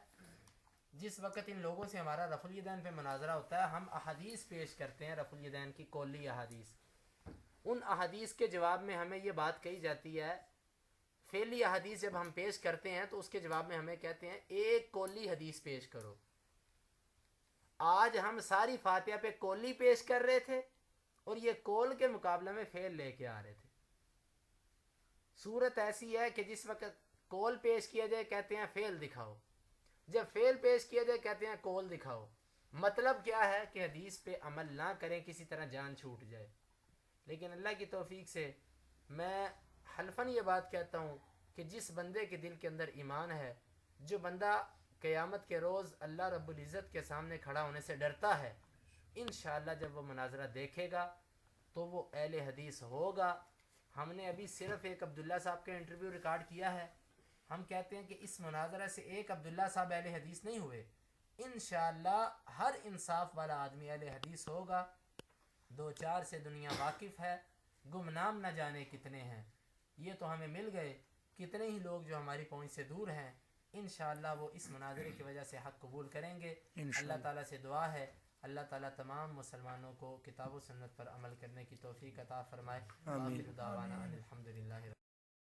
جس وقت ان لوگوں سے ہمارا رفع الیدین پہ مناظرہ ہوتا ہے ہم احادیث پیش کرتے ہیں، رفع الیدین کی قولی احادیث. ان احادیث کے جواب میں ہمیں یہ بات کہی جاتی ہے، فعلی احادیث جب ہم پیش کرتے ہیں تو اس کے جواب میں ہمیں کہتے ہیں ایک قولی حدیث پیش کرو. آج ہم ساری فاتحہ پہ قولی پیش کر رہے تھے اور یہ قول کے مقابلے میں فعل لے کے آ رہے تھے. صورت ایسی ہے کہ جس وقت قول پیش کیا جائے کہتے ہیں فعل دکھاؤ، جب فعل پیش کیا جائے کہتے ہیں قول دکھاؤ. مطلب کیا ہے کہ حدیث پہ عمل نہ کریں، کسی طرح جان چھوٹ جائے. لیکن اللہ کی توفیق سے میں حلفاً یہ بات کہتا ہوں کہ جس بندے کے دل کے اندر ایمان ہے، جو بندہ قیامت کے روز اللہ رب العزت کے سامنے کھڑا ہونے سے ڈرتا ہے، انشاءاللہ جب وہ مناظرہ دیکھے گا تو وہ اہل حدیث ہوگا. ہم نے ابھی صرف ایک عبداللہ صاحب کا انٹرویو ریکارڈ کیا ہے. ہم کہتے ہیں کہ اس مناظرہ سے ایک عبداللہ صاحب اہل حدیث نہیں ہوئے. انشاءاللہ ہر انصاف والا آدمی اہل حدیث ہوگا. دو چار سے دنیا واقف ہے، گمنام نہ جانے کتنے ہیں. یہ تو ہمیں مل گئے، کتنے ہی لوگ جو ہماری پہنچ سے دور ہیں. انشاءاللہ وہ اس مناظرے کی وجہ سے حق قبول کریں گے. اللہ تعالیٰ سے دعا ہے اللہ تعالیٰ تمام مسلمانوں کو کتاب و سنت پر عمل کرنے کی توفیق عطا فرمائے. آخر دعوانا ان الحمدللہ.